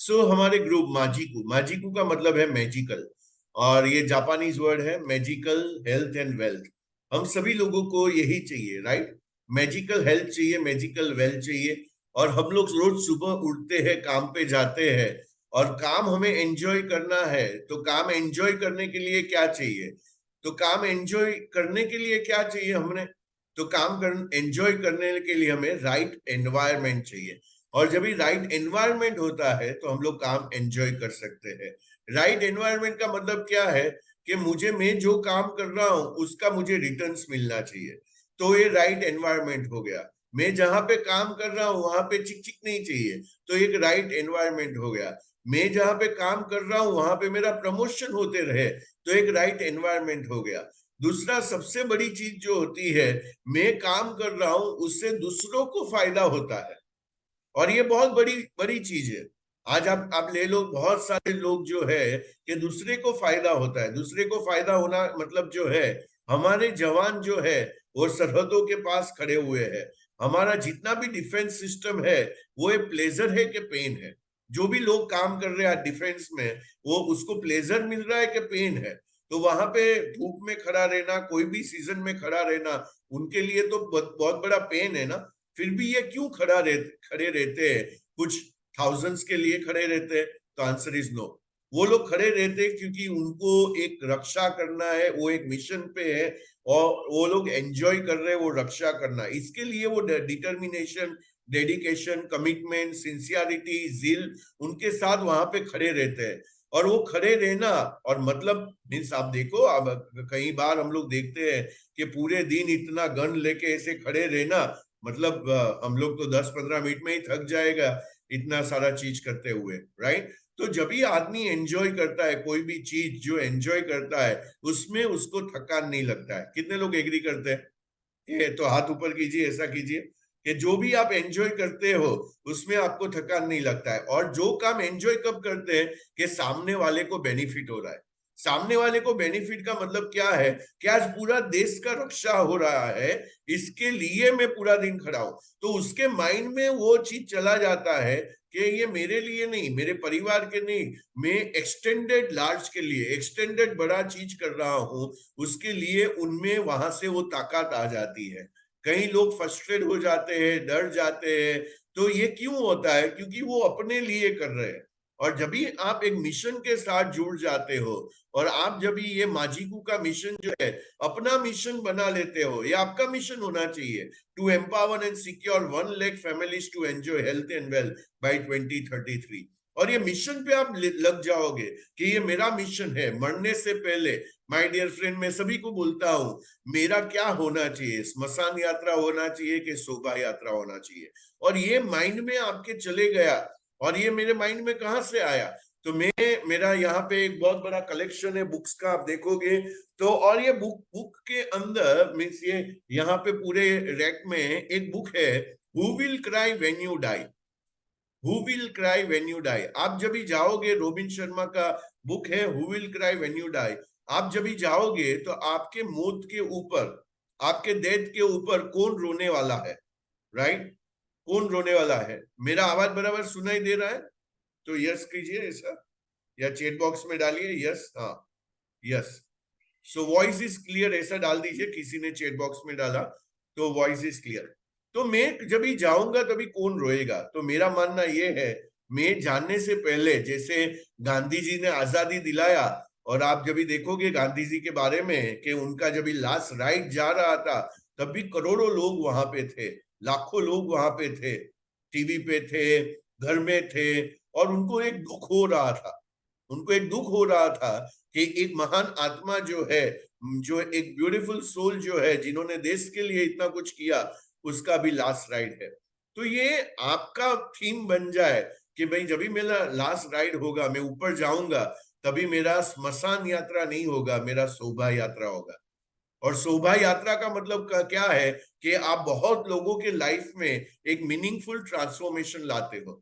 सो हमारे ग्रुप माजिकू, माजिकू का मतलब है मैजिकल, और ये जापानीज वर्ड है, मैजिकल हेल्थ एंड वेल्थ। हम सभी लोगों को यही चाहिए, राइट? मैजिकल हेल्थ चाहिए, मैजिकल वेल्थ चाहिए। और हम लोग रोज सुबह उठते हैं, काम पे जाते हैं, और काम हमें एंजॉय करना है। तो काम एंजॉय करने के लिए क्या चाहिए? तो काम एंजॉय करने के लिए क्या चाहिए हमने? तो काम कर एंजॉय करने के लिए हमें राइट एनवायरनमेंट चाहिए। और जब भी राइट एनवायरनमेंट होता है तो हम लोग काम एंजॉय कर सकते हैं। राइट एनवायरनमेंट का मतलब क्या है? कि मैं जो काम कर रहा हूं उसका मुझे रिटर्न्स मिलना चाहिए। तो ये राइट एनवायरनमेंट हो गया। मैं जहां पे काम कर रहा हूं वहां पे चिक चिक नहीं चाहिए, तो एक राइट एनवायरनमेंट हो गया। मैं जहां पे काम कर रहा हूं वहां पे मेरा प्रमोशन होते रहे, तो एक राइट एनवायरनमेंट हो गया। दूसरा सबसे बड़ी चीज जो होती है, मैं काम कर रहा हूं उससे दूसरों को फायदा होता है, और ये बहुत बड़ी बड़ी चीज है। आज आप ले लो, बहुत सारे लोग जो है कि दूसरे को फायदा होता है। दूसरे को फायदा होना मतलब जो है, हमारे जवान जो है वो सरहदों के पास खड़े हुए हैं। हमारा जितना भी डिफेंस सिस्टम है वो एक प्लेजर है कि पेन है? जो भी लोग काम कर रहे हैं डिफेंस में, वो उसको प्लेजर मिल रहा है कि पेन है? तो वहां पे धूप में खड़ा रहना, कोई भी सीजन में खड़ा रहना, उनके लिए तो बहुत बड़ा पेन है ना। फिर भी ये क्यों खड़े रहते हैं? कुछ थाउजेंड्स के लिए खड़े रहते हैं? तो आंसर इज नो। वो लोग खड़े रहते हैं क्योंकि उनको एक रक्षा करना है, वो एक मिशन पे है, और वो लोग एंजॉय कर रहे हैं वो रक्षा करना। इसके लिए वो डिटर्मिनेशन, डेडिकेशन, कमिटमेंट, सिंसियरिटी, जिल, उनके साथ वहां पे खड़े रहते हैं। और वो खड़े रहना, और मतलब मीन्स आप देखो, अब कई बार हम लोग देखते हैं कि पूरे दिन इतना गन लेके ऐसे खड़े रहना, मतलब हम लोग तो 10-15 मिनट में ही थक जाएगा इतना सारा चीज करते हुए, राइट? तो जब भी आदमी एंजॉय करता है, कोई भी चीज जो एंजॉय करता है उसमें उसको थकान नहीं लगता है। कितने लोग एग्री करते हैं? ये तो हाथ ऊपर कीजिए, ऐसा कीजिए कि जो भी आप एंजॉय करते हो उसमें आपको थकान नहीं लगता है। और जो काम एंजॉय कब करते हैं? कि सामने वाले को बेनिफिट हो रहा है। सामने वाले को बेनिफिट का मतलब क्या है? कि आज पूरा देश का रक्षा हो रहा है, इसके लिए मैं पूरा दिन खड़ा हूं। तो उसके माइंड में वो चीज चला जाता है कि ये मेरे लिए नहीं, मेरे परिवार के नहीं, मैं एक्सटेंडेड लार्ज के लिए, एक्सटेंडेड बड़ा चीज कर रहा हूं, उसके लिए उनमें वहां से वो ताकत आ जाती है। कई लोग फ्रस्ट्रेट हो जाते हैं, डर जाते हैं। तो ये क्यों होता है? क्योंकि वो अपने लिए कर रहे हैं। और जब भी आप एक मिशन के साथ जुड़ जाते हो, और आप जब भी ये माजिकू का मिशन जो है अपना मिशन बना लेते हो, ये आपका मिशन होना चाहिए, to empower and secure 1 lakh families to enjoy health and wealth by 2033। और ये मिशन पे आप लग जाओगे कि ये मेरा मिशन है। मरने से पहले, माय डियर फ्रेंड, मैं सभी को बोलता हूं, मेरा क्या होना चाहिए? स्मशान यात्रा होना चाहिए कि शोभा यात्रा होना चाहिए? और ये माइंड में आपके चले गया। और ये मेरे माइंड में कहां से आया? तो मेरा यहाँ पे एक बहुत बड़ा कलेक्शन है बुक्स का, आप देखोगे तो। और ये बुक के अंदर मीन्स ये यहाँ पे पूरे रैक में एक बुक है, who will cry when you die. Who will cry when you die. आप जब भी जाओगे, रोबिन शर्मा का बुक है who will cry when you die. आप जब भी जाओगे तो आपके मौत के ऊपर, आपके डेथ के ऊपर कौन रोने वाला है? राइट? कौन रोने वाला है? मेरा आवाज बराबर सुनाई दे रहा है? तो यस कीजिए ऐसा, या चैट बॉक्स में डालिए यस। हाँ, yes. So voice is clear ऐसा डाल दीजिए। किसी ने चैट बॉक्स में डाला तो वॉइस इज क्लियर। तो मैं जब भी जाऊंगा तभी कौन रोएगा? तो मेरा मानना यह है, मैं जानने से पहले, जैसे गांधी जी ने आजादी दिलाया, और आप जब भी देखोगे गांधी जी के बारे में कि उनका जब भी लास्ट राइट जा रहा था, तब भी करोड़ों लोग वहां पे थे, लाखों लोग वहां पे थे, टीवी पे थे, घर में थे। और उनको एक दुख हो रहा था, उनको एक दुख हो रहा था कि एक महान आत्मा जो है, जो एक ब्यूटीफुल सोल जो है, जिन्होंने देश के लिए इतना कुछ किया, उसका भी लास्ट राइड है। तो ये आपका थीम बन जाए कि भाई जब भी मेरा लास्ट राइड होगा, मैं ऊपर जाऊंगा, तभी मेरा स्मशान यात्रा नहीं होगा, मेरा शोभा यात्रा होगा। और शोभा यात्रा का मतलब क्या है? कि आप बहुत लोगों के लाइफ में एक मीनिंगफुल ट्रांसफॉर्मेशन लाते हो।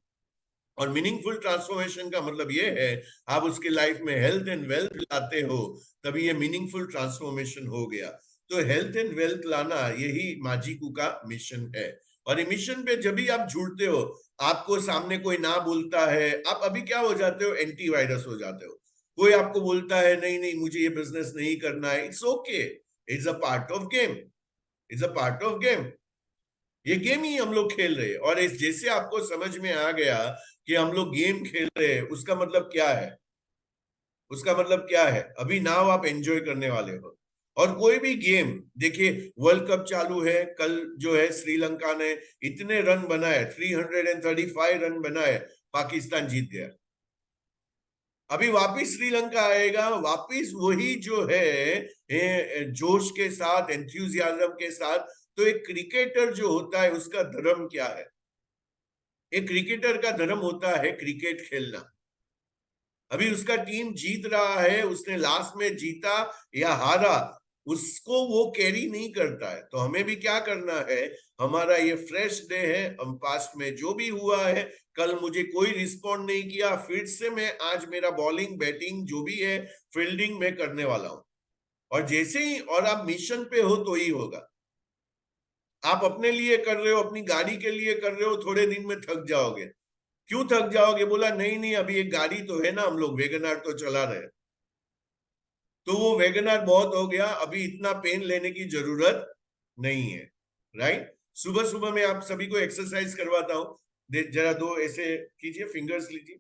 और मीनिंगफुल ट्रांसफॉर्मेशन का मतलब ये है, आप उसके लाइफ में हेल्थ एंड वेल्थ लाते हो, तभी ये मीनिंगफुल ट्रांसफॉर्मेशन हो गया। तो हेल्थ एंड वेल्थ लाना यही माजिकू का मिशन है। और मिशन पे जब भी आप जुड़ते हो, आपको सामने कोई ना बोलता है, आप अभी क्या हो जाते हो, एंटी वायरस हो जाते हो। कोई आपको बोलता है नहीं नहीं मुझे ये बिजनेस नहीं करना है, it's okay, it's a part of game, it's a part of game. ये गेम ही हम लोग खेल रहे हैं। और इस जैसे आपको समझ में आ गया कि हम लोग गेम खेल रहे हैं, उसका मतलब क्या है, उसका मतलब क्या है, अभी नाउ आप एंजॉय करने वाले हो। और कोई भी गेम देखिए, वर्ल्ड कप चालू है, कल जो है श्रीलंका ने इतने रन बनाए, 335 रन बनाए, पाकिस्तान जीत गया। अभी वापिस श्रीलंका आएगा, वापिस वही जो है जोश के साथ, एंथुजियाज्म के साथ। तो एक क्रिकेटर जो होता है उसका धर्म क्या है, एक क्रिकेटर का धर्म होता है क्रिकेट खेलना। अभी उसका टीम जीत रहा है, उसने लास्ट में जीता या हारा, उसको वो कैरी नहीं करता है। तो हमें भी क्या करना है, हमारा ये फ्रेश डे है, हम पास्ट में जो भी हुआ है, कल मुझे कोई रिस्पॉन्ड नहीं किया, फिर से मैं आज मेरा बॉलिंग बैटिंग जो भी है फील्डिंग में करने वाला हूं। और जैसे ही, और आप मिशन पे हो तो ही होगा। आप अपने लिए कर रहे हो, अपनी गाड़ी के लिए कर रहे हो, थोड़े दिन में थक जाओगे। क्यों थक जाओगे, बोला नहीं नहीं अभी एक गाड़ी तो है ना, हम लोग वैगनआर तो चला रहे हैं, तो वो वैगनआर बहुत हो गया, अभी इतना पेन लेने की जरूरत नहीं है, राइट। सुबह सुबह मैं आप सभी को एक्सरसाइज करवाता हूँ, जरा दो ऐसे कीजिए, फिंगर्स लीजिए,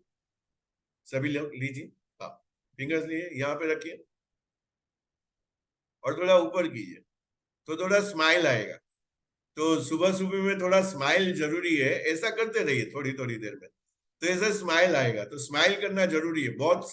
सभी लोग लीजिए, हाँ, फिंगर्स लिए यहाँ पे रखिए और थोड़ा ऊपर कीजिए, तो थोड़ा स्माइल आएगा। तो सुबह सुबह में थोड़ा स्माइल जरूरी है, ऐसा करते रहिए थोड़ी थोड़ी देर में, तो ऐसा स्माइल आएगा। तो स्माइल करना जरूरी है, बहुत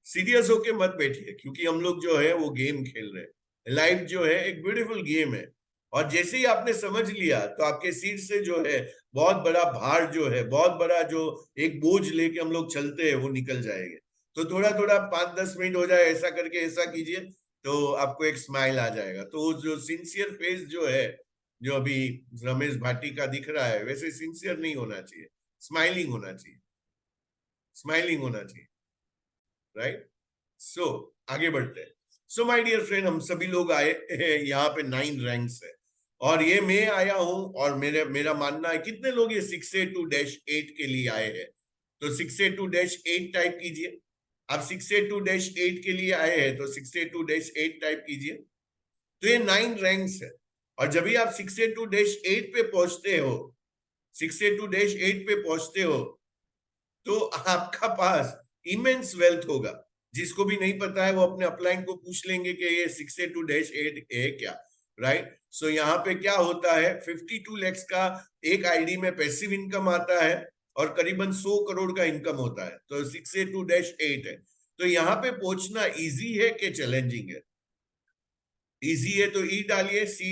सीरियस होके मत बैठिए, क्योंकि हम लोग जो है वो गेम खेल रहे हैं। लाइफ जो है एक ब्यूटीफुल गेम है। और जैसे ही आपने समझ लिया तो आपके सीट से जो है बहुत बड़ा भार जो है, बहुत बड़ा जो एक बोझ लेके हम लोग चलते हैं, वो निकल जाएंगे। तो थोड़ा थोड़ा 5-10 मिनट हो जाए ऐसा करके, ऐसा कीजिए, तो आपको एक स्माइल आ जाएगा। तो जो सिंसियर फेस जो है, जो अभी रमेश भाटी का दिख रहा है, वैसे सिंसियर नहीं होना चाहिए, स्माइलिंग होना चाहिए, स्माइलिंग होना चाहिए, राइट। सो आगे बढ़ते हैं। सो माय डियर फ्रेंड, हम सभी लोग आए हैं यहाँ पे 9 रैंक्स है, और ये मैं आया हूं, और मेरा मानना है, कितने लोग ये 682-8 के लिए आए हैं, तो 682-8 टाइप कीजिए। आप 682-8 के लिए आए हैं तो 682-8 टाइप कीजिए। तो ये 9 रैंक्स है। और जब भी आप 682-8 पे पहुंचते हो, 682-8 पे पहुंचते हो, तो आपका पास इमेंस वेल्थ होगा। जिसको भी नहीं पता है वो अपने अपलाइन को पूछ लेंगे कि ये 682-8 है क्या, राइट। सो यहाँ पे क्या होता है, 52 लैक्स का एक आईडी में पैसिव इनकम आता है, और करीबन 100 करोड़ का इनकम होता है। तो 682-8 है। तो यहाँ पे पहुंचना इजी है कि चैलेंजिंग है? इजी है तो ई डालिए, सी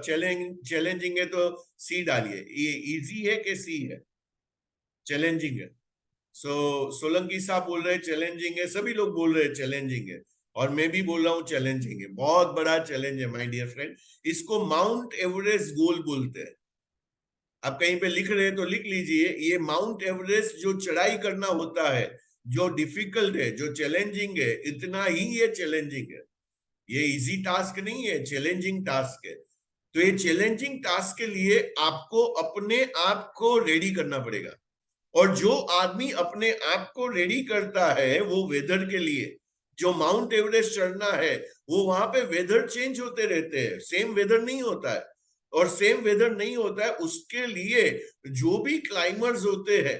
चैलेंजिंग है तो सी डालिए। ये इजी है कि सी है, चैलेंजिंग है? सो सोलंकी साहब बोल रहे हैं चैलेंजिंग है, सभी लोग बोल रहे हैं चैलेंजिंग है, और मैं भी बोल रहा हूँ चैलेंजिंग है। बहुत बड़ा चैलेंज है माय डियर फ्रेंड। इसको माउंट एवरेस्ट गोल बोलते हैं। आप कहीं पे लिख रहे हैं तो लिख लीजिए, ये माउंट एवरेस्ट जो चढ़ाई करना होता है, जो डिफिकल्ट है, जो चैलेंजिंग है, इतना ही ये चैलेंजिंग है। ये इजी टास्क नहीं है, चैलेंजिंग टास्क है। तो ये चैलेंजिंग टास्क के लिए आपको अपने आप को रेडी करना पड़ेगा। और जो आदमी अपने आप को रेडी करता है, वो वेदर के लिए, जो माउंट एवरेस्ट चढ़ना है, वो वहां पे वेदर चेंज होते रहते हैं, सेम वेदर नहीं होता है। और सेम वेदर नहीं होता है, उसके लिए जो भी क्लाइंबर्स होते हैं,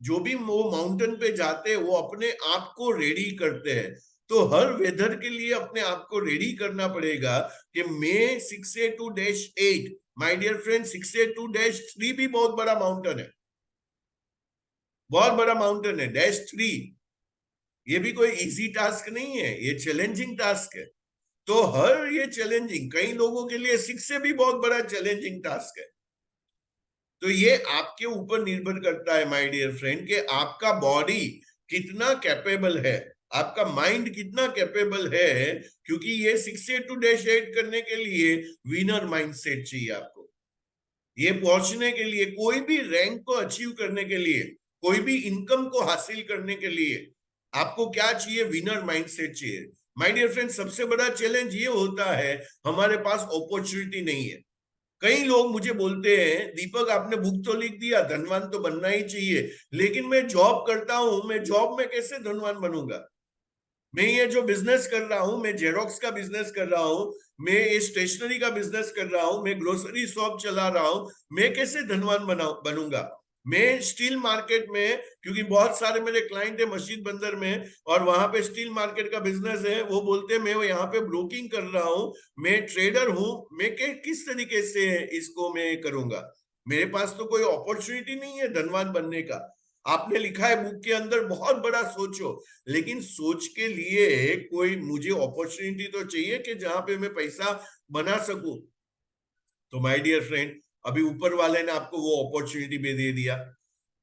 जो भी वो माउंटेन पे जाते हैं, वो अपने आप को रेडी करते हैं। तो हर वेदर के लिए अपने आप को रेडी करना पड़ेगा कि मैं 682-8, माय डियर फ्रेंड, 682-3 भी बहुत बड़ा माउंटेन है, बहुत बड़ा माउंटेन है, -3। ये भी कोई इजी टास्क नहीं है, ये चैलेंजिंग टास्क है। तो हर ये चैलेंजिंग, कई लोगों के लिए 6 से भी बहुत बड़ा चैलेंजिंग टास्क है। तो ये आपके ऊपर निर्भर करता है माय डियर फ्रेंड, कि आपका बॉडी कितना कैपेबल है, आपका माइंड कितना कैपेबल है। क्योंकि ये 682-8 करने के लिए विनर माइंडसेट चाहिए आपको। ये पहुंचने के लिए, कोई भी रैंक को अचीव करने के लिए, कोई भी इनकम को हासिल करने के लिए, आपको क्या चाहिए, विनर माइंडसेट चाहिए। माय डियर फ्रेंड, सबसे बड़ा चैलेंज ये होता है, हमारे पास अपॉर्चुनिटी नहीं है। कई लोग मुझे बोलते हैं, दीपक आपने बुक तो लिख दिया, धनवान तो बनना ही चाहिए, लेकिन मैं जॉब करता हूं, मैं जॉब में कैसे धनवान बनूंगा? मैं ये जो बिजनेस कर रहा हूं, मैं जेरोक्स का बिजनेस कर रहा हूं, मैं ये स्टेशनरी का बिजनेस कर रहा हूं, मैं ग्रोसरी शॉप चला रहा हूं, मैं कैसे धनवान बनूंगा? मैं स्टील मार्केट में, क्योंकि बहुत सारे मेरे क्लाइंट है मस्जिद बंदर में, और वहां पे स्टील मार्केट का बिजनेस है, वो बोलते हैं मैं यहाँ पे ब्रोकिंग कर रहा हूँ, मैं ट्रेडर हूँ, मैं किस तरीके से इसको मैं करूंगा? मेरे पास तो कोई अपॉर्चुनिटी नहीं है धनवान बनने का। आपने लिखा है बुक के अंदर बहुत बड़ा सोचो, लेकिन सोच के लिए कोई मुझे अपॉर्चुनिटी तो चाहिए कि जहां पे मैं पैसा बना सकूं। तो माय डियर फ्रेंड, अभी ऊपर वाले ने आपको वो अपॉर्चुनिटी भी दे दिया,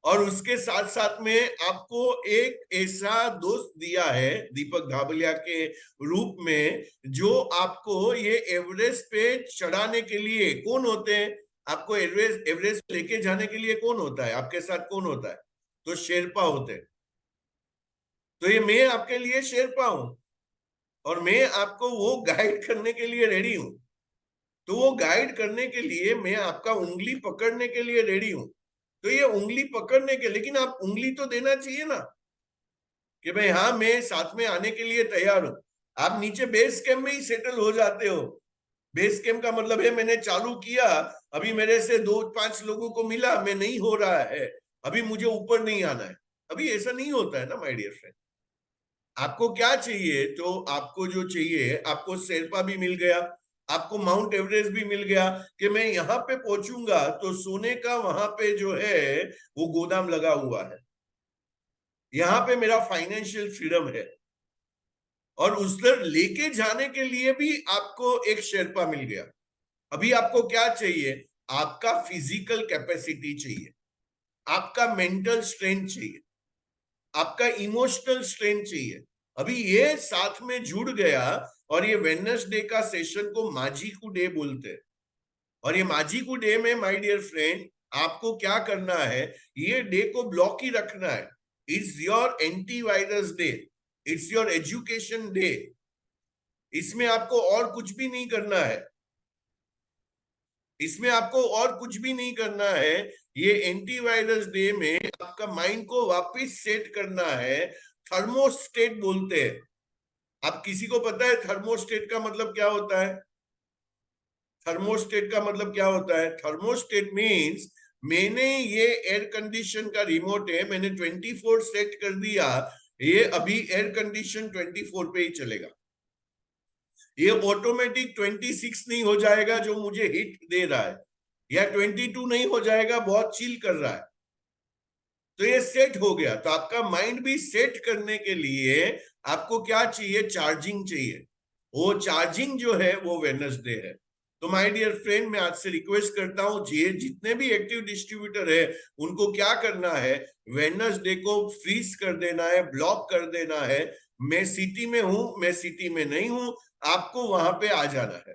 और उसके साथ साथ में आपको एक ऐसा दोस्त दिया है दीपक धाबलिया के रूप में, जो आपको ये एवरेस्ट पे चढ़ाने के लिए, कौन होते हैं आपको एवरेस्ट एवरेस्ट लेके जाने के लिए? कौन होता है आपके साथ? कौन होता है? तो शेरपा होते हैं। तो ये मैं आपके लिए शेरपा हूं, और मैं आपको वो गाइड करने के लिए रेडी हूं। तो वो गाइड करने के लिए मैं आपका उंगली पकड़ने के लिए रेडी हूं। तो ये उंगली पकड़ने के, लेकिन आप उंगली तो देना चाहिए ना, कि भाई हाँ मैं साथ में आने के लिए तैयार हूं। आप नीचे बेस कैंप में ही सेटल हो जाते हो। बेस कैंप का मतलब है मैंने चालू किया, अभी मेरे से 2-5 लोगों को मिला, मैं नहीं हो रहा है, अभी मुझे ऊपर नहीं आना है। अभी ऐसा नहीं होता है ना माय डियर फ्रेंड। आपको क्या चाहिए? तो आपको जो चाहिए, आपको शेरपा भी मिल गया, आपको माउंट एवरेस्ट भी मिल गया, कि मैं यहां पे पहुंचूंगा तो सोने का वहां पे जो है वो गोदाम लगा हुआ है, यहां पे मेरा फाइनेंशियल फ्रीडम है। और उधर लेके जाने के लिए भी आपको एक शेरपा मिल गया। अभी आपको क्या चाहिए? आपका फिजिकल कैपेसिटी चाहिए, आपका मेंटल स्ट्रेंथ चाहिए, आपका इमोशनल स्ट्रेंथ चाहिए। अभी ये साथ में जुड़ गया, और ये वेडनेसडे का सेशन को माजिकू डे बोलते हैं। और ये माजिकू डे में माय डियर फ्रेंड, आपको क्या करना है? ये डे को ब्लॉक ही रखना है। It's your antivirus day, it's your education day. इसमें आपको और कुछ भी नहीं करना है, इसमें आपको और कुछ भी नहीं करना है। ये एंटीवायरस डे में आपका माइंड को वापस सेट करना है। थर्मोस्टेट बोलते हैं। आप किसी को पता है थर्मोस्टेट का मतलब क्या होता है? थर्मोस्टेट का मतलब क्या होता है? थर्मोस्टेट मीन्स, मैंने ये एयर कंडीशन का रिमोट है, मैंने 24 सेट कर दिया, ये अभी एयर कंडीशन 24 पे ही चलेगा। ये ऑटोमेटिक 26 नहीं हो जाएगा जो मुझे हिट दे रहा है, या 22 नहीं हो जाएगा बहुत चिल कर रहा है। तो ये सेट हो गया। तो आपका माइंड भी सेट करने के लिए आपको क्या चाहिए? चार्जिंग चाहिए। वो चार्जिंग जो है वो वेडनेसडे है। तो माय डियर फ्रेंड, मैं आज से रिक्वेस्ट करता हूं, ये जितने भी एक्टिव डिस्ट्रीब्यूटर है उनको क्या करना है? वेडनेसडे को फ्रीज कर देना है, ब्लॉक कर देना है। मैं सिटी में हूं, मैं सिटी में नहीं हूं, आपको वहां पे आ जाना है,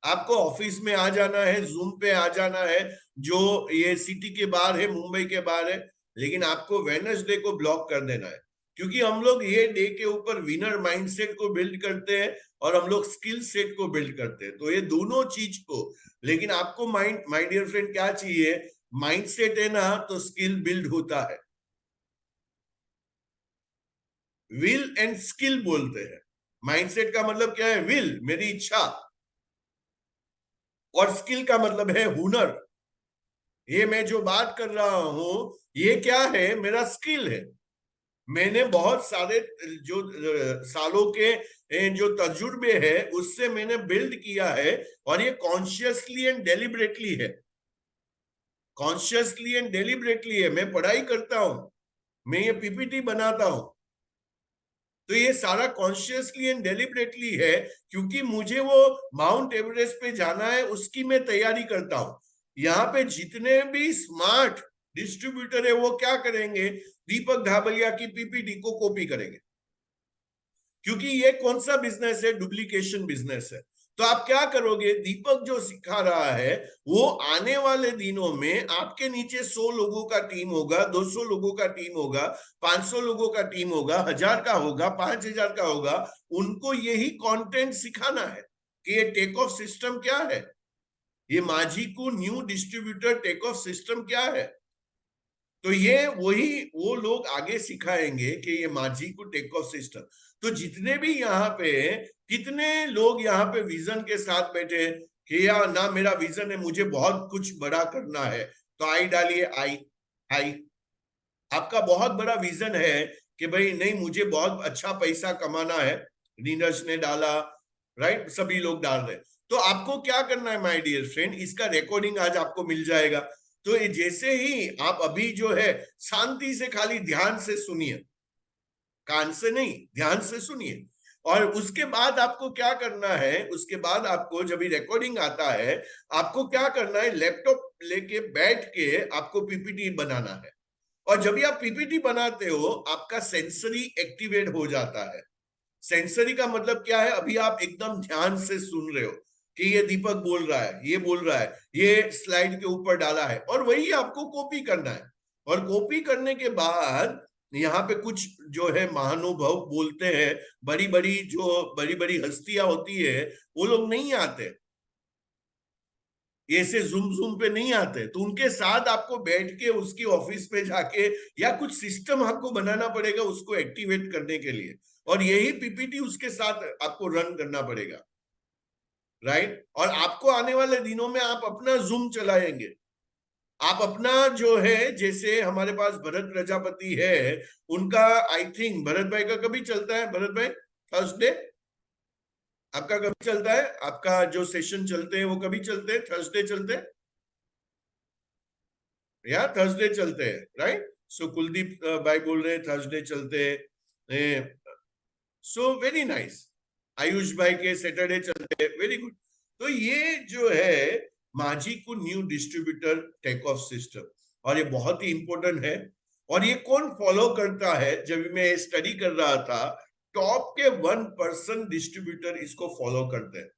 आपको ऑफिस में आ जाना है, जूम पे आ जाना है, जो ये सिटी के बाहर है, मुंबई के बाहर है, लेकिन आपको वेडनेसडे को ब्लॉक कर देना है। क्योंकि हम लोग ये डे के ऊपर विनर माइंडसेट को बिल्ड करते हैं, और हम लोग स्किल सेट को बिल्ड करते हैं। तो ये दोनों चीज को, लेकिन आपको माइंड, माय डियर फ्रेंड, क्या चाहिए? माइंडसेट है ना, तो स्किल बिल्ड होता है। विल एंड स्किल बोलते हैं। माइंडसेट का मतलब क्या है? विल, मेरी इच्छा, और स्किल का मतलब है हुनर। ये मैं जो बात कर रहा हूं, ये क्या है? मेरा स्किल है। मैंने बहुत सारे जो सालों के जो तजुर्बे है उससे मैंने बिल्ड किया है, और ये कॉन्शियसली एंड डेलिबरेटली है। कॉन्शियसली एंड डेलिबरेटली है। मैं पढ़ाई करता हूं, मैं ये पीपीटी बनाता हूं, तो ये सारा कॉन्शियसली एंड डेलिबरेटली है, क्योंकि मुझे वो माउंट एवरेस्ट पे जाना है, उसकी मैं तैयारी करता हूं। यहाँ पे जितने भी स्मार्ट डिस्ट्रीब्यूटर है वो क्या करेंगे? दीपक धाबलिया की पीपीटी को कॉपी करेंगे, क्योंकि ये कौन सा बिजनेस है? डुप्लीकेशन बिजनेस है। तो आप क्या करोगे? दीपक जो सिखा रहा है वो आने वाले दिनों में आपके नीचे 100 लोगों का टीम होगा, 200 लोगों का टीम होगा, 500 लोगों का टीम होगा, 1000 का होगा, 5000 का होगा। उनको यही कंटेंट सिखाना है कि ये टेक ऑफ सिस्टम क्या है, ये माजीकू new distributor take off system क्या है? तो ये वो लोग आगे सिखाएंगे कि ये माजीकू टेक ऑफ सिस्टम। तो जितने भी यहाँ पे कितने लोग यहाँ पे विजन के साथ बैठे कि या ना मेरा विजन है, मुझे बहुत कुछ बड़ा करना है, तो आई डालिए, आई। आपका बहुत बड़ा विजन है कि भाई नहीं, मुझे बहुत अच्छा पैसा कमाना है, नीरज ने डाला, राइट, सभी लोग डाल रहे हैं। तो आपको क्या करना है माय डियर फ्रेंड, इसका रिकॉर्डिंग आज आपको मिल जाएगा। तो ये जैसे ही आप अभी जो है शांति से खाली ध्यान से सुनिए, कान से नहीं, ध्यान से सुनिए। और उसके बाद आपको क्या करना है, उसके बाद आपको जब रिकॉर्डिंग आता है, आपको क्या करना है, लैपटॉप लेके बैठ के आपको पीपीटी बनाना है। और जब भी आप पीपीटी बनाते हो, आपका सेंसरी एक्टिवेट हो जाता है। सेंसरी का मतलब क्या है, अभी आप एकदम ध्यान से सुन रहे हो कि ये दीपक बोल रहा है, ये बोल रहा है, ये स्लाइड के ऊपर डाला है, और वही आपको कॉपी करना है। और कॉपी करने के बाद यहाँ पे कुछ जो है महानुभव बोलते हैं, बड़ी बड़ी जो बड़ी बड़ी हस्तियां होती है, वो लोग नहीं आते, ऐसे जूम जूम पे नहीं आते, तो उनके साथ आपको बैठ के उसकी ऑफिस पे जाके या कुछ सिस्टम आपको बनाना पड़ेगा उसको एक्टिवेट करने के लिए, और यही पीपीटी उसके साथ आपको रन करना पड़ेगा, राइट। और आपको आने वाले दिनों में आप अपना जूम चलाएंगे, आप अपना जो है, जैसे हमारे पास भरत प्रजापति है, उनका आई थिंक भरत भाई का कभी चलता है, भरत भाई थर्सडे आपका कभी चलता है, आपका जो सेशन चलते हैं वो कभी चलते हैं, थर्सडे चलते हैं या थर्सडे चलते हैं, राइट। सो कुलदीप भाई बोल रहे हैं थर्सडे चलते हैं, सो वेरी नाइस। आयुष भाई के सैटरडे चलते हैं, वेरी गुड। तो ये जो है माझी को new distributor take off system, और ये बहुत ही इंपॉर्टेंट है। और ये कौन फॉलो करता है, जब मैं स्टडी कर रहा था, टॉप के 1% डिस्ट्रीब्यूटर इसको फॉलो करते हैं।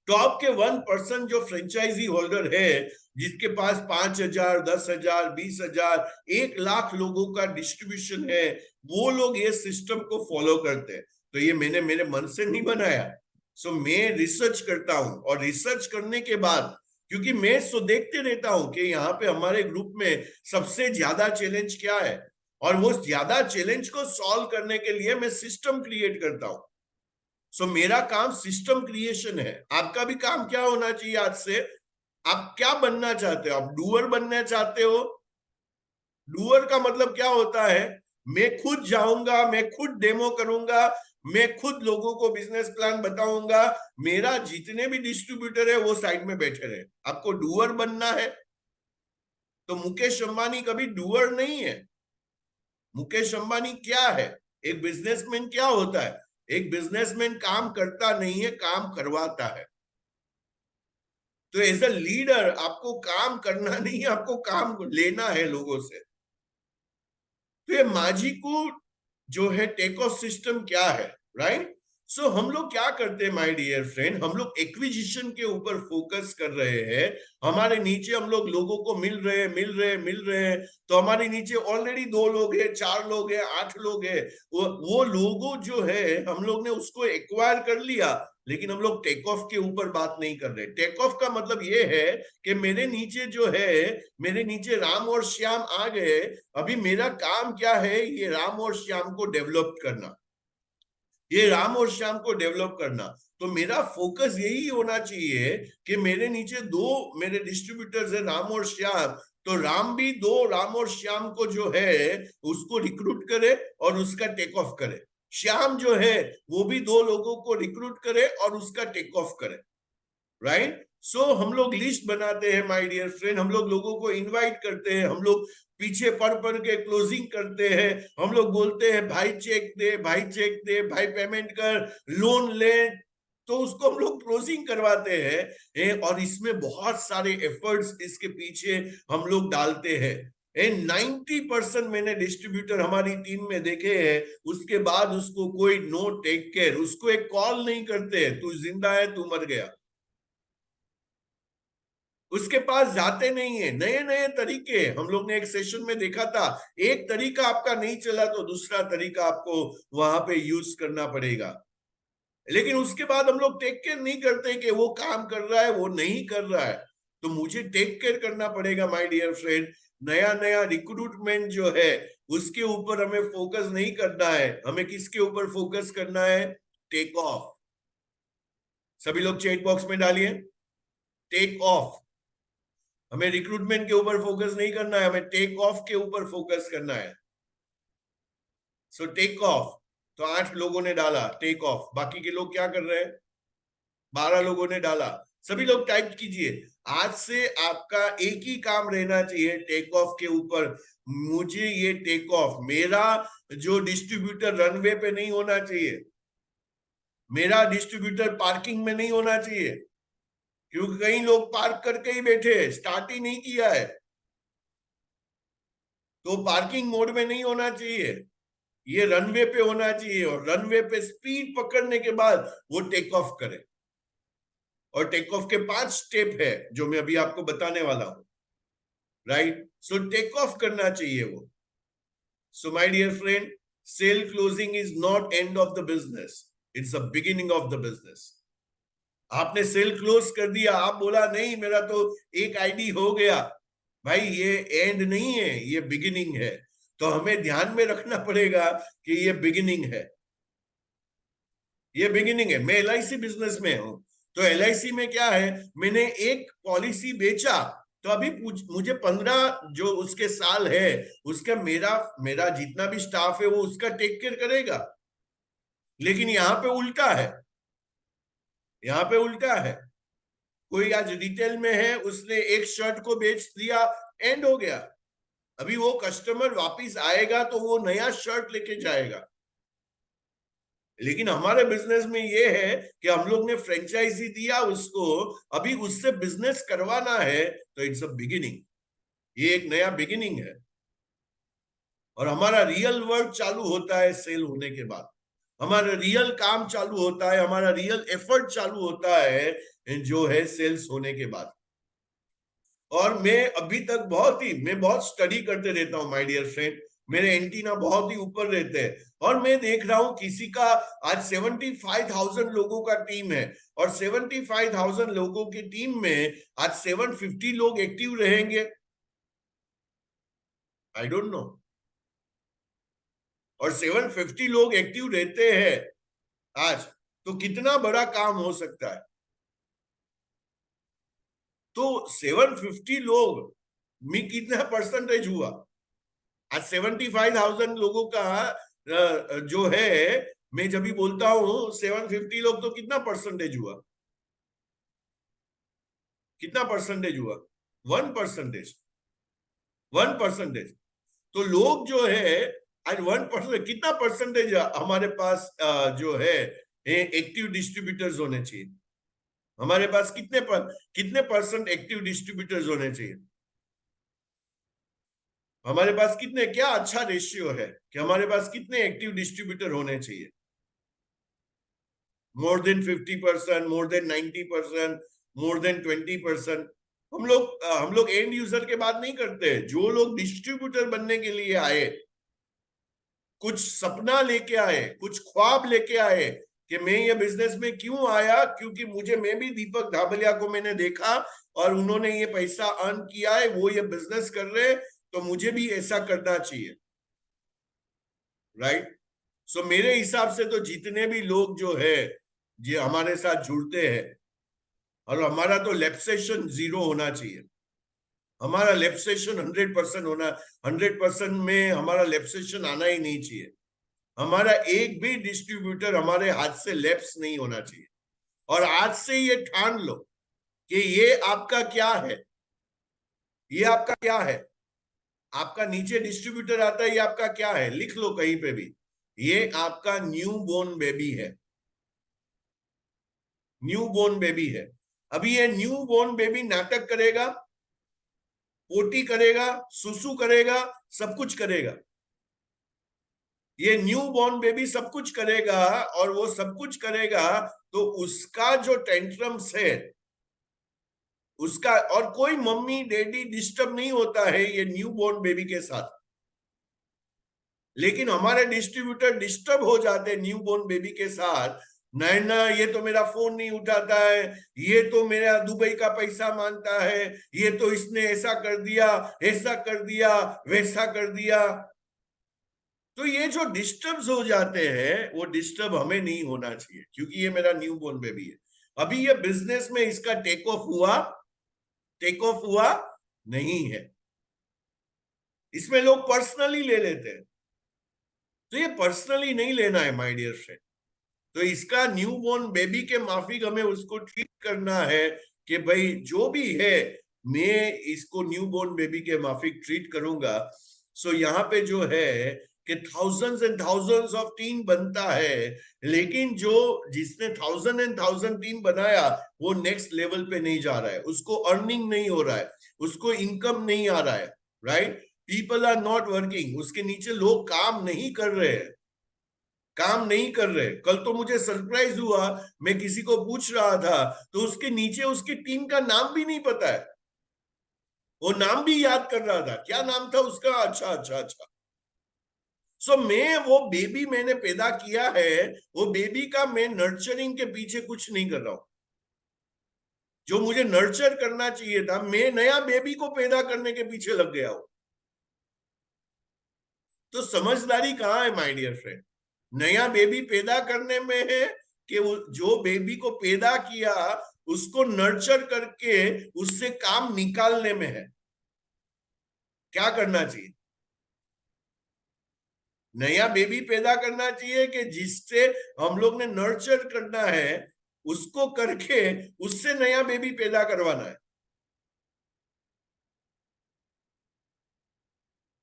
टॉप के 1% जो फ्रेंचाइजी होल्डर है, जिसके पास 5,000, 10,000, 20,000, 1 लाख लोगों का डिस्ट्रीब्यूशन है, वो लोग ये सिस्टम को फॉलो करते हैं। तो ये मैंने मेरे मन से नहीं बनाया, सो मैं रिसर्च करता हूं, और रिसर्च करने के बाद, क्योंकि मैं सो देखते रहता हूं कि यहाँ पे हमारे ग्रुप में सबसे ज्यादा चैलेंज क्या है, और वो ज्यादा चैलेंज को सॉल्व करने के लिए मैं सिस्टम क्रिएट करता हूं। सो मेरा काम सिस्टम क्रिएशन है। आपका भी काम क्या होना चाहिए आज से, आप क्या बनना चाहते हो, आप डूअर बनना चाहते हो। डूअर का मतलब क्या होता है, मैं खुद जाऊंगा, मैं खुद डेमो करूंगा, मैं खुद लोगों को बिजनेस प्लान बताऊंगा, मेरा जितने भी डिस्ट्रीब्यूटर है वो साइड में बैठे रहे। आपको डूअर बनना है। तो मुकेश अंबानी कभी डूअर नहीं है। मुकेश अंबानी क्या है, एक बिजनेसमैन क्या होता है, एक बिजनेसमैन काम करता नहीं है, काम करवाता है। तो एज अ लीडर आपको काम करना नहीं है, आपको काम लेना है लोगों से। तो ये माझी को जो है टेक ऑफ सिस्टम क्या है, राइट। सो हम लोग क्या करते हैं माय डियर फ्रेंड, हम लोग एक्विजिशन के ऊपर फोकस कर रहे हैं। हमारे नीचे हम लोग लोगों को मिल रहे हैं। तो हमारे नीचे ऑलरेडी 2 लोग हैं, 4 लोग हैं, 8 लोग हैं। वो लोगों जो है हम लोग ने उसको एक्वायर कर लिया, लेकिन हम लोग टेक ऑफ के ऊपर बात नहीं कर रहे। टेक ऑफ का मतलब ये है कि मेरे नीचे जो है, मेरे नीचे राम और श्याम आ गए। अभी मेरा काम क्या है, ये राम और श्याम को डेवलप करना, ये राम और श्याम को डेवलप करना। तो मेरा फोकस यही होना चाहिए कि मेरे नीचे 2 मेरे डिस्ट्रीब्यूटर्स है, राम और श्याम। तो राम भी 2 राम और श्याम को जो है उसको रिक्रूट करे और उसका टेक ऑफ करे। श्याम जो है वो भी 2 लोगों को रिक्रूट करे और उसका टेक ऑफ करे, राइट। सो हम लोग लिस्ट बनाते हैं माय डियर फ्रेंड, हम लोग लोगों को इनवाइट करते हैं, हम लोग पीछे पढ़ के क्लोजिंग करते हैं। हम लोग बोलते हैं भाई चेक दे, भाई चेक दे, भाई पेमेंट कर, लोन ले। तो उसको हम लोग क्लोजिंग करवाते हैं, और इसमें बहुत सारे एफर्ट्स इसके पीछे हम लोग डालते हैं। 90% मैंने डिस्ट्रीब्यूटर हमारी टीम में देखे हैं, उसके बाद उसको कोई नो टेक केयर, उसको एक कॉल नहीं करते, तू जिंदा है, तू मर गया। उसके पास जाते नहीं है। नए नए तरीके हम लोग ने एक सेशन में देखा था, एक तरीका आपका नहीं चला तो दूसरा तरीका आपको वहां पे यूज करना पड़ेगा। लेकिन उसके बाद हम लोग टेक केयर नहीं करते कि वो काम कर रहा है, वो नहीं कर रहा है। तो मुझे टेक केयर करना पड़ेगा माय डियर फ्रेंड। नया नया रिक्रूटमेंट जो है उसके ऊपर हमें फोकस नहीं करना है, हमें किसके ऊपर फोकस करना है? Take off. सभी लोग चैट बॉक्स में डालिए टेक ऑफ। हमें रिक्रूटमेंट के ऊपर फोकस नहीं करना है, हमें टेक ऑफ के ऊपर फोकस करना है। So take off. तो 8 लोगों ने डाला टेक ऑफ, बाकी के लोग क्या कर रहे हैं? 12 लोगों ने डाला। सभी लोग टाइप कीजिए। आज से आपका एक ही काम रहना चाहिए टेक ऑफ के ऊपर। मुझे ये टेक ऑफ, मेरा जो डिस्ट्रीब्यूटर रनवे पे नहीं होना चाहिए, मेरा डिस्ट्रीब्यूटर पार्किंग में नहीं होना चाहिए, क्योंकि कई लोग पार्क करके ही बैठे हैं, स्टार्ट ही नहीं किया है। तो पार्किंग मोड में नहीं होना चाहिए, ये रनवे पे होना चाहिए। और रनवे पे स्पीड पकड़ने के बाद वो टेक ऑफ करे। और टेक ऑफ के 5 स्टेप है जो मैं अभी आपको बताने वाला हूं। राइट? सो टेक ऑफ करना चाहिए वो। So my dear friend, sale closing is not end of the business, it's the beginning of the business. आपने सेल क्लोज कर दिया, आप बोला नहीं मेरा तो एक आईडी हो गया, भाई ये एंड नहीं है, ये बिगिनिंग है। तो हमें ध्यान में रखना पड़ेगा कि ये बिगिनिंग है, ये बिगिनिंग है। मैं LIC बिजनेस में हूं, तो LIC में क्या है, मैंने एक पॉलिसी बेचा, तो अभी मुझे 15 जो उसके साल है, उसका मेरा मेरा जितना भी स्टाफ है वो उसका टेक केयर करेगा। लेकिन यहाँ पे उल्टा है, यहाँ पे उल्टा है। कोई आज रिटेल में है, उसने एक शर्ट को बेच दिया, एंड हो गया। अभी वो कस्टमर वापिस आएगा तो वो नया शर्ट लेके जाएगा। लेकिन हमारे बिजनेस में ये है कि हम लोग ने फ्रेंचाइजी दिया उसको, अभी उससे बिजनेस करवाना है, तो इट्स अ बिगिनिंग, ये एक नया बिगिनिंग है। और हमारा रियल वर्क चालू होता है सेल होने के बाद, हमारा रियल काम चालू होता है, हमारा रियल एफर्ट चालू होता है जो है सेल्स होने के बाद। और मैं अभी तक मैं बहुत स्टडी करते रहता हूं माय डियर फ्रेंड। मेरे एंटीना बहुत ही ऊपर रहते हैं, और मैं देख रहा हूं किसी का आज 75,000 लोगों का टीम है, और 75,000 लोगों की टीम में आज 750 लोग एक्टिव रहेंगे, आई डोंट नो। और 750 लोग एक्टिव रहते हैं आज, तो कितना बड़ा काम हो सकता है। तो 750 लोग में कितना परसेंटेज हुआ? आज 75,000 लोगों का जो है, मैं जब भी बोलता हूं 750 लोग, तो कितना परसेंटेज हुआ? कितना परसेंटेज हुआ? 1%। 1%। तो लोग जो है आज 1%, कितना परसेंटेज हमारे पास जो है एक्टिव डिस्ट्रीब्यूटर्स होने चाहिए? हमारे पास कितने परसेंट एक्टिव डिस्ट्रीब्यूटर्स होने चाहिए? हमारे पास कितने, क्या अच्छा रेशियो है कि हमारे पास कितने एक्टिव डिस्ट्रीब्यूटर होने चाहिए? More than 50%, more than 90%, more than 20%। हम लोग एंड यूजर के बात नहीं करते, जो लोग डिस्ट्रीब्यूटर बनने के लिए आए, कुछ सपना लेके आए, कुछ ख्वाब लेके आए कि मैं ये बिजनेस में क्यों आया, क्योंकि मैं भी दीपक धाबलिया को मैंने देखा और उन्होंने ये पैसा अर्न किया है, वो ये बिजनेस कर रहे हैं, तो मुझे भी ऐसा करना चाहिए। राइट? सो मेरे हिसाब से तो जितने भी लोग जो है जो हमारे साथ जुड़ते हैं, और हमारा तो लेप्सेशन 0 होना चाहिए, हमारा लेप्सेशन 100% होना, 100% में हमारा लेप्सेशन आना ही नहीं चाहिए। हमारा एक भी डिस्ट्रीब्यूटर हमारे हाथ से लेप्स नहीं होना चाहिए। और आज से ये ठान लो कि ये आपका क्या है, ये आपका क्या है। आपका नीचे डिस्ट्रीब्यूटर आता है, ये आपका क्या है, लिख लो कहीं पे भी, ये आपका न्यू बोर्न बेबी है, न्यू बोर्न बेबी है। अभी ये न्यू बोर्न बेबी नाटक करेगा, पोटी करेगा, सुसु करेगा, सब कुछ करेगा। ये न्यू बॉर्न बेबी सब कुछ करेगा, और वो सब कुछ करेगा तो उसका जो टेंट्रम्स है उसका, और कोई मम्मी डैडी डिस्टर्ब नहीं होता है ये न्यू बॉर्न बेबी के साथ। लेकिन हमारे डिस्ट्रीब्यूटर डिस्टर्ब हो जाते हैं न्यू बॉर्न बेबी के साथ, नैना ये तो मेरा फोन नहीं उठाता है, ये तो मेरा दुबई का पैसा मांगता है, ये तो इसने ऐसा कर दिया, ऐसा कर दिया, वैसा कर दिया। तो ये जो डिस्टर्ब हो जाते हैं वो डिस्टर्ब हमें नहीं होना चाहिए, क्योंकि ये मेरा न्यू बोर्न बेबी है। अभी ये बिजनेस में इसका टेक ऑफ हुआ नहीं है। इसमें लोग पर्सनली ले लेते हैं, तो ये पर्सनली नहीं लेना है माय डियर फ्रेंड। तो इसका न्यू बोर्न बेबी के माफिक हमें उसको ट्रीट करना है कि भाई जो भी है मैं इसको न्यू बोर्न बेबी के माफिक ट्रीट करूंगा। सो यहाँ पे जो है कि thousands and thousands of team बनता है, लेकिन जो जिसने थाउजेंड एंड थाउजेंड टीम बनाया वो नेक्स्ट लेवल पे नहीं जा रहा है, उसको अर्निंग नहीं हो रहा है, उसको इनकम नहीं आ रहा है, right. People are not working, उसके नीचे लोग काम नहीं कर रहे हैं, काम नहीं कर रहे। कल तो मुझे सरप्राइज हुआ, मैं किसी को पूछ रहा था तो उसके नीचे उसकी टीम का नाम भी नहीं पता है, वो नाम भी याद कर रहा था, क्या नाम था उसका, अच्छा अच्छा अच्छा। सो मैं वो बेबी मैंने पैदा किया है, वो बेबी का मैं नर्चरिंग के पीछे कुछ नहीं कर रहा हूं। जो मुझे नर्चर करना चाहिए था, मैं नया बेबी को पैदा करने के पीछे लग गया हूं। तो समझदारी कहाँ है माय डियर फ्रेंड? नया बेबी पैदा करने में है कि जो बेबी को पैदा किया उसको नर्चर करके उससे काम निकालने में है। क्या करना चाहिए? नया बेबी पैदा करना चाहिए कि जिससे हम लोग ने नर्चर करना है, उसको करके उससे नया बेबी पैदा करवाना है,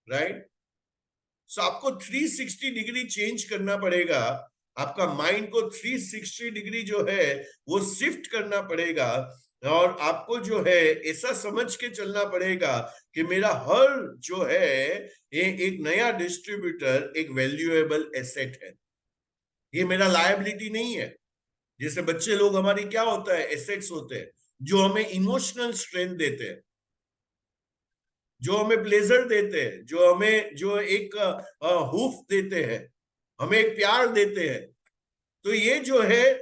राइट। सो आपको 360 डिग्री चेंज करना पड़ेगा, आपका माइंड को 360 डिग्री जो है वो शिफ्ट करना पड़ेगा। और आपको जो है ऐसा समझ के चलना पड़ेगा कि मेरा हर जो है एक नया डिस्ट्रीब्यूटर एक वैल्यूएबल एसेट है, ये मेरा लायबिलिटी नहीं है। जैसे बच्चे लोग हमारी क्या होता है, एसेट्स होते हैं जो हमें इमोशनल स्ट्रेंथ देते हैं, जो हमें प्लेजर देते हैं, जो हमें जो एक हुफ देते हैं, हमें एक प्यार देते हैं। तो ये जो है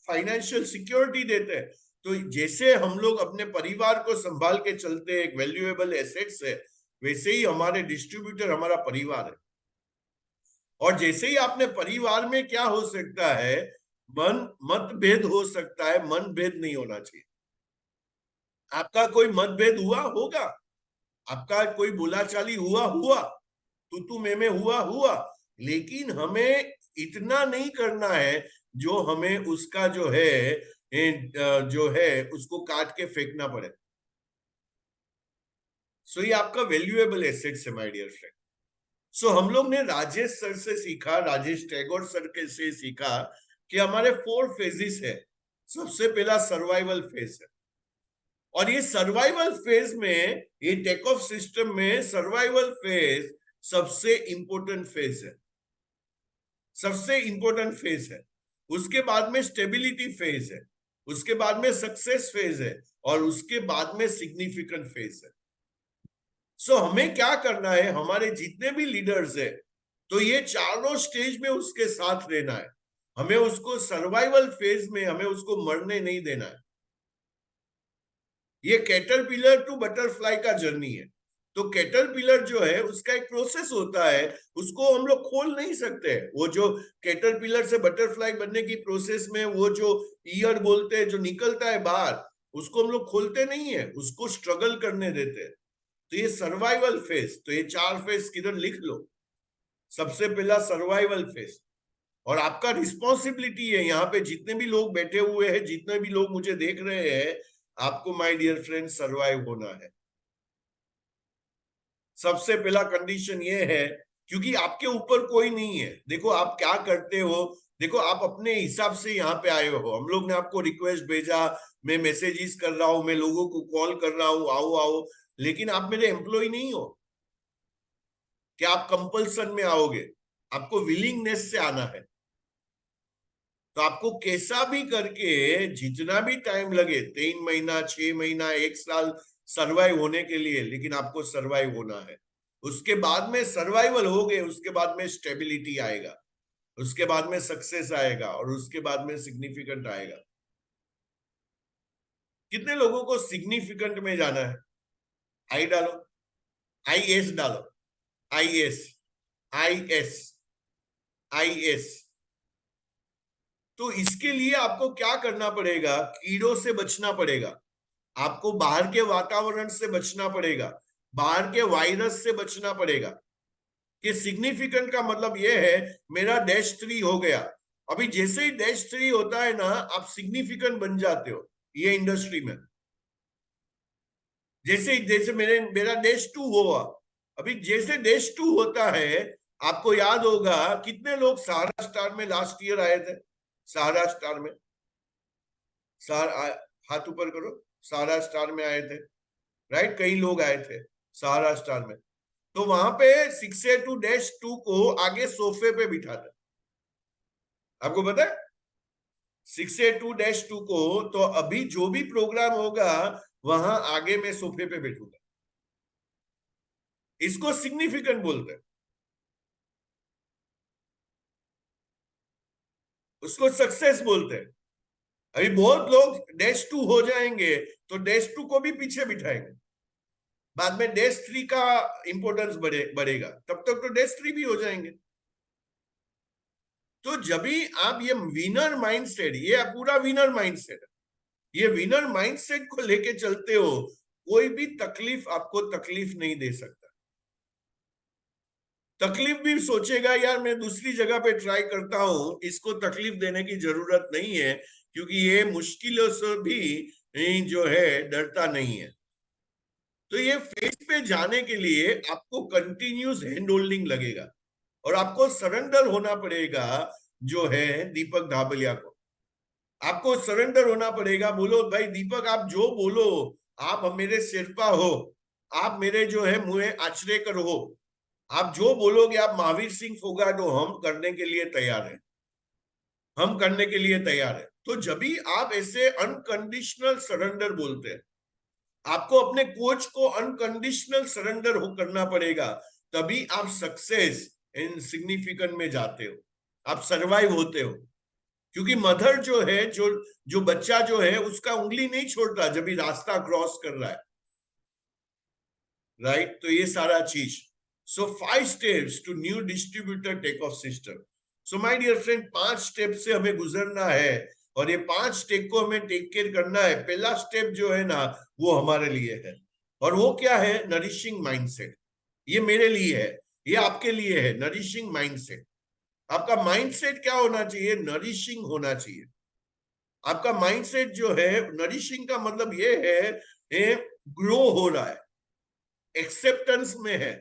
फाइनेंशियल सिक्योरिटी देते हैं। तो जैसे हम लोग अपने परिवार को संभाल के चलते हैं, एक वैल्यूएबल एसेट्स है, वैसे ही हमारे डिस्ट्रीब्यूटर हमारा परिवार है। और जैसे ही आपने परिवार में क्या हो सकता है, मन मतभेद हो सकता है, मन भेद नहीं होना चाहिए। आपका कोई मतभेद हुआ होगा, आपका कोई बोलाचाली हुआ, तू में हुआ, लेकिन हमें इतना नहीं करना है जो हमें उसका जो है उसको काट के फेंकना पड़े। सो ये आपका वैल्यूएबल एसेट्स है माय डियर फ्रेंड। सो हम लोग ने राजेश सर से सीखा, राजेश टैगोर सर के से सीखा कि हमारे 4 फेजेस है। सबसे पहला सर्वाइवल फेज है, और ये सर्वाइवल फेज में, ये टेक ऑफ सिस्टम में सर्वाइवल फेज सबसे इंपॉर्टेंट फेज है, सबसे इंपॉर्टेंट फेज है। उसके बाद में स्टेबिलिटी फेज है, उसके बाद में सक्सेस फेज है, और उसके बाद में सिग्निफिकेंट फेज है। सो हमें क्या करना है, हमारे जितने भी लीडर्स है, तो ये चारों स्टेज में उसके साथ रहना है। हमें उसको सर्वाइवल फेज में हमें उसको मरने नहीं देना है। ये कैटरपिलर टू बटरफ्लाई का जर्नी है। तो कैटरपिलर जो है उसका एक प्रोसेस होता है, उसको हम लोग खोल नहीं सकते। वो जो कैटरपिलर से बटरफ्लाई बनने की प्रोसेस में वो जो ईयर बोलते हैं जो निकलता है बाहर, उसको हम लोग खोलते नहीं है, उसको स्ट्रगल करने देते हैं। तो ये सर्वाइवल फेज, तो ये 4 फेज किधर लिख लो। सबसे पहला सर्वाइवल फेज, और आपका रिस्पॉन्सिबिलिटी है, यहाँ पे जितने भी लोग बैठे हुए हैं, जितने भी लोग मुझे देख रहे हैं, आपको माय डियर फ्रेंड सरवाइव होना है। सबसे पहला कंडीशन ये है, क्योंकि आपके ऊपर कोई नहीं है। देखो आप क्या करते हो, देखो आप अपने हिसाब से यहाँ पे आए हो, हम लोग ने आपको रिक्वेस्ट भेजा, मैं मैसेजेस कर रहा हूं, मैं लोगों को कॉल कर रहा हूं, आओ आओ, लेकिन आप मेरे एम्प्लॉय नहीं हो कि आप कंपल्सन में आओगे, आपको विलिंगनेस से आना है। तो आपको कैसा भी करके जितना भी टाइम लगे, 3 महीना, 6 महीना, 1 साल सरवाइव होने के लिए, लेकिन आपको सरवाइव होना है। उसके बाद में सर्वाइवल हो गए, उसके बाद में स्टेबिलिटी आएगा। उसके बाद में सक्सेस आएगा और उसके बाद में सिग्निफिकेंट आएगा। कितने लोगों को सिग्निफिकेंट में जाना है? आई डालो, IS डालो, IS, IS, IS। तो इसके लिए आपको क्या करना पड़ेगा? कीड़ों से बचना पड़ेगा, आपको बाहर के वातावरण से बचना पड़ेगा, बाहर के वायरस से बचना पड़ेगा। कि सिग्निफिकेंट का मतलब यह है मेरा -3 हो गया। अभी जैसे ही -3 होता है ना, आप सिग्निफिकेंट बन जाते हो ये इंडस्ट्री में। जैसे मेरा -2 हुआ, अभी जैसे -2 होता है, आपको याद होगा कितने लोग सहारा स्टार में लास्ट ईयर आए थे? सहारा स्टार में, हाथ ऊपर करो, सहारा स्टार में आए थे, राइट? कई लोग आए थे सहारा स्टार में। तो वहां पे 6A2-2 को आगे सोफे पे बिठा था, आपको पता है? 6A2-2 को, तो अभी जो भी प्रोग्राम होगा वहां आगे में सोफे पे बैठूंगा। इसको सिग्निफिकेंट बोलते हैं, उसको सक्सेस बोलते हैं। अभी बहुत लोग -2 हो जाएंगे तो -2 को भी पीछे बिठाएंगे, बाद में -3 का इंपोर्टेंस बढ़ेगा, तब तक तो -3 भी हो जाएंगे। तो जब भी आप ये विनर माइंडसेट, ये पूरा विनर माइंडसेट, ये विनर माइंडसेट को लेके चलते हो, कोई भी तकलीफ आपको तकलीफ नहीं दे सकता। तकलीफ भी सोचेगा यार मैं दूसरी जगह पे ट्राई करता हूं, इसको तकलीफ देने की जरूरत नहीं है, क्योंकि ये मुश्किलों से भी जो है डरता नहीं है। तो ये फेज पे जाने के लिए आपको कंटिन्यूस हैंड होल्डिंग लगेगा और आपको सरेंडर होना पड़ेगा, जो है दीपक धाबलिया को। आपको सरेंडर होना पड़ेगा। बोलो भाई दीपक, आप जो बोलो, आप मेरे शेरपा हो, आप मेरे जो है मुझे आचरेकर हो, आप जो बोलोगे, आप महावीर सिंह फोगाट, हम करने के लिए तैयार हैं, हम करने के लिए तैयार हैं। तो जब भी आप ऐसे अनकंडीशनल सरेंडर बोलते हैं, आपको अपने कोच को अनकंडीशनल सरेंडर करना पड़ेगा, तभी आप सक्सेस इन सिग्निफिकेंट में जाते हो, आप सरवाइव होते हो। क्योंकि मदर जो है, जो बच्चा जो है, उसका उंगली नहीं छोड़ता जब भी रास्ता क्रॉस कर रहा है, राइट? तो ये सारा चीज। So 5 steps to new distributor take off system. So my dear friend, 5 step से हमें गुजरना है और ये 5 स्टेप को हमें टेक केयर करना है। पहला स्टेप जो है ना, वो हमारे लिए है, और वो क्या है? Nourishing mindset. ये मेरे लिए है, ये आपके लिए है। नरिशिंग माइंडसेट, आपका माइंडसेट क्या होना चाहिए? नरिशिंग होना चाहिए। आपका माइंडसेट जो है, नरिशिंग का मतलब ये है ग्रो हो रहा है, एक्सेप्टेंस में है,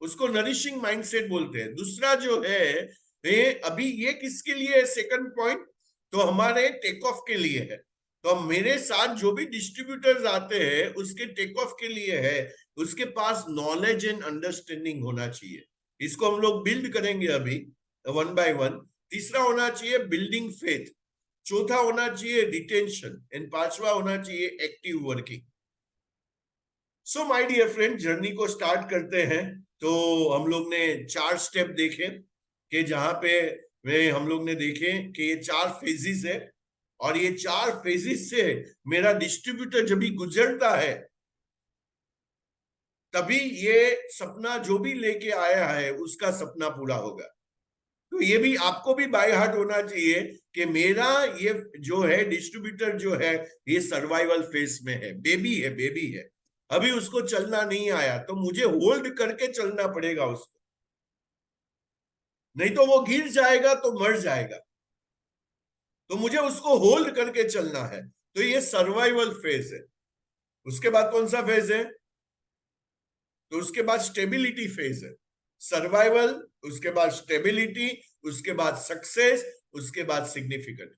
उसको नरिशिंग माइंडसेट बोलते हैं। दूसरा जो है, अभी ये किसके लिए है? सेकंड पॉइंट तो हमारे टेक ऑफ के लिए है। तो मेरे साथ जो भी डिस्ट्रीब्यूटर्स आते हैं, उसके टेक ऑफ के लिए है, उसके पास नॉलेज एंड अंडरस्टैंडिंग होना चाहिए। इसको हम लोग बिल्ड करेंगे अभी वन बाय वन। तीसरा होना चाहिए बिल्डिंग फेथ, चौथा होना चाहिए रिटेंशन, एंड पांचवा होना चाहिए active working. So my dear friend, journey को स्टार्ट करते हैं। तो हम लोग ने 4 स्टेप देखे, कि जहां पे हम लोग ने देखे कि ये 4 फेजेस है, और ये 4 फेजेस से मेरा डिस्ट्रीब्यूटर जब भी गुजरता है, तभी ये सपना जो भी लेके आया है उसका सपना पूरा होगा। तो ये भी आपको भी बाय हार्ट होना चाहिए कि मेरा ये जो है डिस्ट्रीब्यूटर जो है, ये सर्वाइवल फेज में है, बेबी है, बेबी है, अभी उसको चलना नहीं आया, तो मुझे होल्ड करके चलना पड़ेगा उसको, नहीं तो वो गिर जाएगा तो मर जाएगा। तो मुझे उसको होल्ड करके चलना है। तो ये सर्वाइवल फेज है। उसके बाद कौन सा फेज है? तो उसके बाद स्टेबिलिटी फेज है। सर्वाइवल, उसके बाद स्टेबिलिटी, उसके बाद सक्सेस, उसके बाद सिग्निफिकेंट।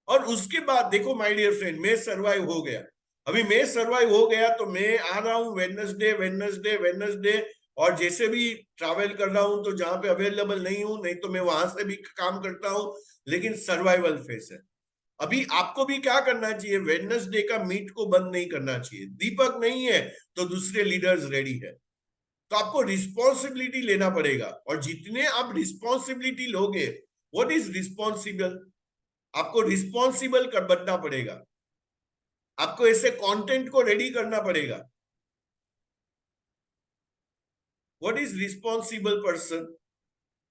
और उसके बाद देखो माय डियर फ्रेंड, मैं सर्वाइव हो गया। अभी मैं सर्वाइव हो गया तो मैं आ रहा हूं वेडनेसडे, वेडनेसडे, वेडनेसडे, और जैसे भी ट्रैवल कर रहा हूं, तो जहां पे अवेलेबल नहीं हूं, नहीं तो मैं वहां से भी काम करता हूं, लेकिन सर्वाइवल फेस है। अभी आपको भी क्या करना चाहिए? वेडनेसडे का मीट को बंद नहीं करना चाहिए। दीपक नहीं है तो दूसरे लीडर्स रेडी है, तो आपको रिस्पॉन्सिबिलिटी लेना पड़ेगा, और जितने आप रिस्पॉन्सिबिलिटी लोगे, व्हाट इज रिस्पॉन्सिबल, आपको रिस्पॉन्सिबल कर बनना पड़ेगा, आपको ऐसे कंटेंट को रेडी करना पड़ेगा। What is responsible person,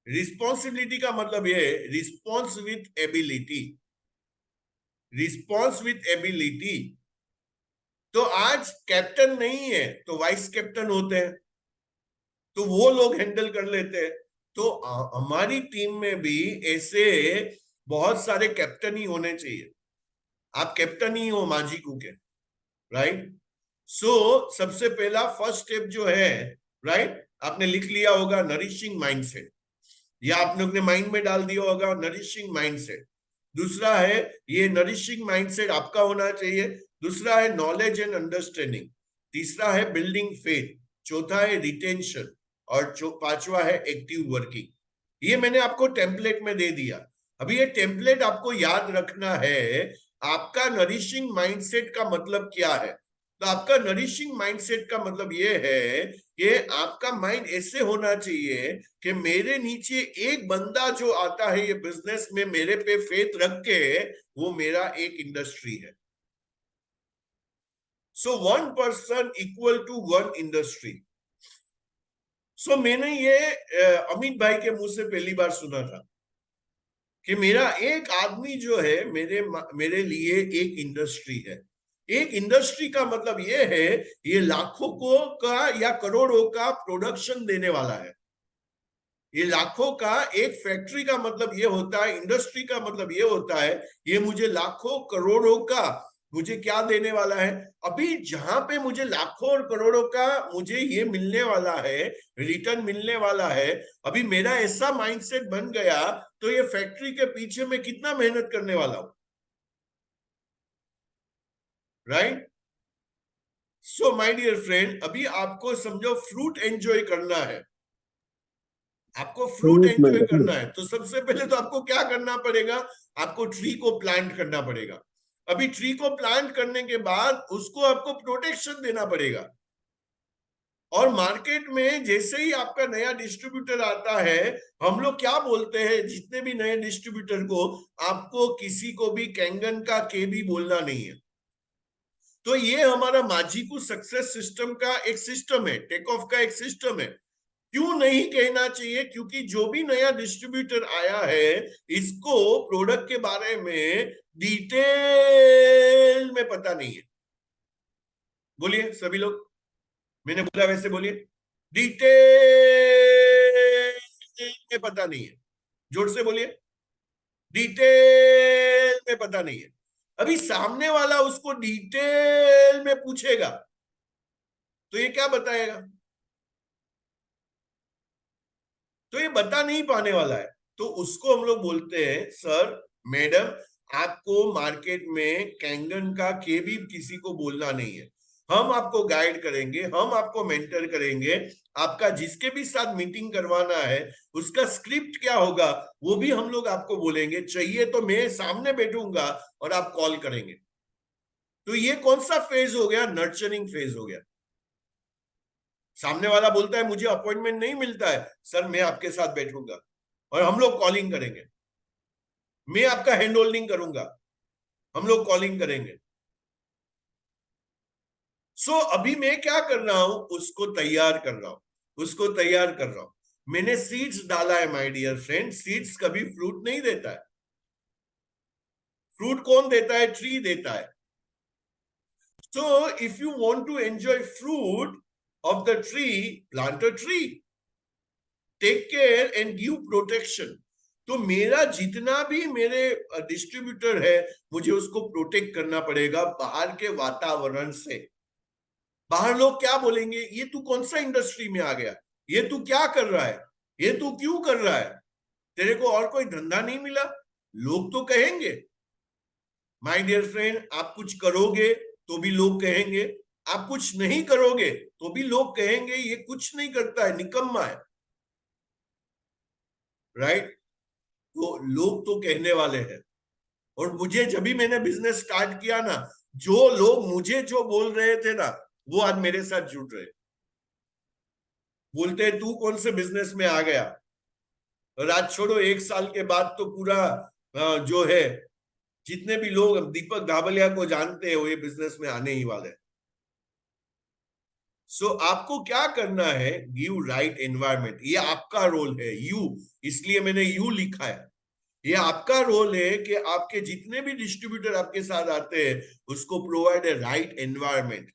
responsibility का मतलब ये है response with ability, response with ability. तो आज कैप्टन नहीं है तो वाइस कैप्टन होते हैं, तो वो लोग हैंडल कर लेते हैं। तो हमारी टीम में भी ऐसे बहुत सारे कैप्टन ही होने चाहिए। आप कैप्टन ही हो माजीकू के, राइट। सो सबसे पहला फर्स्ट स्टेप जो है, राइट, आपने लिख लिया होगा नरिशिंग माइंडसेट, या आप लोग ने माइंड में डाल दिया होगा नरिशिंग माइंडसेट। दूसरा है ये नरिशिंग माइंडसेट आपका होना चाहिए। दूसरा है नॉलेज एंड अंडरस्टैंडिंग। तीसरा है बिल्डिंग फेथ। चौथा है रिटेंशन। और पांचवा है एक्टिव वर्किंग। ये मैंने आपको टेम्पलेट में दे दिया। अभी ये टेम्पलेट आपको याद रखना है, आपका नरिशिंग माइंडसेट का मतलब क्या है। तो आपका नरिशिंग माइंडसेट का मतलब ये है कि आपका माइंड ऐसे होना चाहिए कि मेरे नीचे एक बंदा जो आता है ये बिजनेस में मेरे पे फेथ रख के, वो मेरा एक इंडस्ट्री है। सो 1 पर्सन इक्वल टू 1 इंडस्ट्री। सो मैंने ये अमित भाई के मुंह से पहली बार सुना था कि मेरा एक आदमी जो है मेरे लिए एक इंडस्ट्री है। एक इंडस्ट्री का मतलब ये है ये लाखों को का या करोड़ों का प्रोडक्शन देने वाला है। ये लाखों का एक फैक्ट्री का मतलब ये होता है, इंडस्ट्री का मतलब ये होता है ये मुझे लाखों करोड़ों का मुझे क्या देने वाला है। अभी जहां पे मुझे लाखों और करोड़ों का मुझे ये मिलने वाला है, रिटर्न मिलने वाला है, अभी मेरा ऐसा माइंडसेट बन गया तो ये फैक्ट्री के पीछे मैं कितना मेहनत करने वाला हूं, right. So my dear friend, अभी आपको समझो फ्रूट एंजॉय करना है, आपको फ्रूट फ्रूट एंजॉय में करना है तो सबसे पहले तो आपको क्या करना पड़ेगा, आपको ट्री को प्लांट करना पड़ेगा। अभी ट्री को प्लांट करने के बाद उसको आपको प्रोटेक्शन देना पड़ेगा। और मार्केट में जैसे ही आपका नया डिस्ट्रीब्यूटर आता है, हम लोग क्या बोलते हैं जितने भी नए डिस्ट्रीब्यूटर को, आपको किसी को भी कैंगन का के भी बोलना नहीं है। तो ये हमारा माजीकू सक्सेस सिस्टम का एक सिस्टम है, टेक ऑफ का एक सिस्टम है। क्यों नहीं कहना चाहिए, क्योंकि जो भी नया डिस्ट्रीब्यूटर आया है इसको प्रोडक्ट के बारे में डिटेल में पता नहीं है। बोलिए सभी लोग, मैंने बोला वैसे बोलिए, डिटेल में पता नहीं है। जोर से बोलिए, डिटेल में पता नहीं है। अभी सामने वाला उसको डिटेल में पूछेगा तो ये क्या बताएगा, तो ये बता नहीं पाने वाला है। तो उसको हम लोग बोलते हैं सर मैडम, आपको मार्केट में कैंगन का के भी किसी को बोलना नहीं है। हम आपको गाइड करेंगे, हम आपको मेंटर करेंगे। आपका जिसके भी साथ मीटिंग करवाना है उसका स्क्रिप्ट क्या होगा वो भी हम लोग आपको बोलेंगे। चाहिए तो मैं सामने बैठूंगा और आप कॉल करेंगे। तो ये कौन सा फेज हो गया, नर्चरिंग फेज हो गया। सामने वाला बोलता है मुझे अपॉइंटमेंट नहीं मिलता है, सर मैं आपके साथ बैठूंगा और हम लोग कॉलिंग करेंगे, मैं आपका हैंड होल्डिंग करूंगा, हम लोग कॉलिंग करेंगे। सो अभी मैं क्या कर रहा हूं, उसको तैयार कर रहा हूं, उसको तैयार कर रहा हूं। मैंने सीड्स डाला है माय डियर फ्रेंड, सीड्स कभी फ्रूट नहीं देता है। फ्रूट कौन देता है, ट्री देता है। So if you want to enjoy fruit of the tree, plant a tree, take care and give protection. तो मेरा जितना भी मेरे डिस्ट्रीब्यूटर है मुझे उसको प्रोटेक्ट करना पड़ेगा बाहर के वातावरण से। बाहर लोग क्या बोलेंगे, ये तू कौन सा इंडस्ट्री में आ गया, ये तू क्या कर रहा है, ये तू क्यों कर रहा है, तेरे को और कोई धंधा नहीं मिला, लोग तो कहेंगे। माय डियर फ्रेंड, आप कुछ करोगे तो भी लोग कहेंगे, आप कुछ नहीं करोगे तो भी लोग कहेंगे ये कुछ नहीं करता है, निकम्मा है, राइट। तो लोग तो कहने वाले हैं। और मुझे जब भी मैंने बिजनेस स्टार्ट किया ना, जो लोग मुझे जो बोल रहे थे ना वो आज मेरे साथ जुड़ रहे। बोलते हैं तू कौन से बिजनेस में आ गया, और आज छोड़ो 1 साल के बाद तो पूरा जो है जितने भी लोग दीपक गाबलिया को जानते हैं वो ये बिजनेस में आने ही वाले हैं। सो आपको क्या करना है, गिव राइट एनवायरमेंट, ये आपका रोल है। इसलिए मैंने यू लिखा है, ये आपका रोल है कि आपके जितने भी डिस्ट्रीब्यूटर आपके साथ आते हैं उसको प्रोवाइड ए राइट एनवायरमेंट।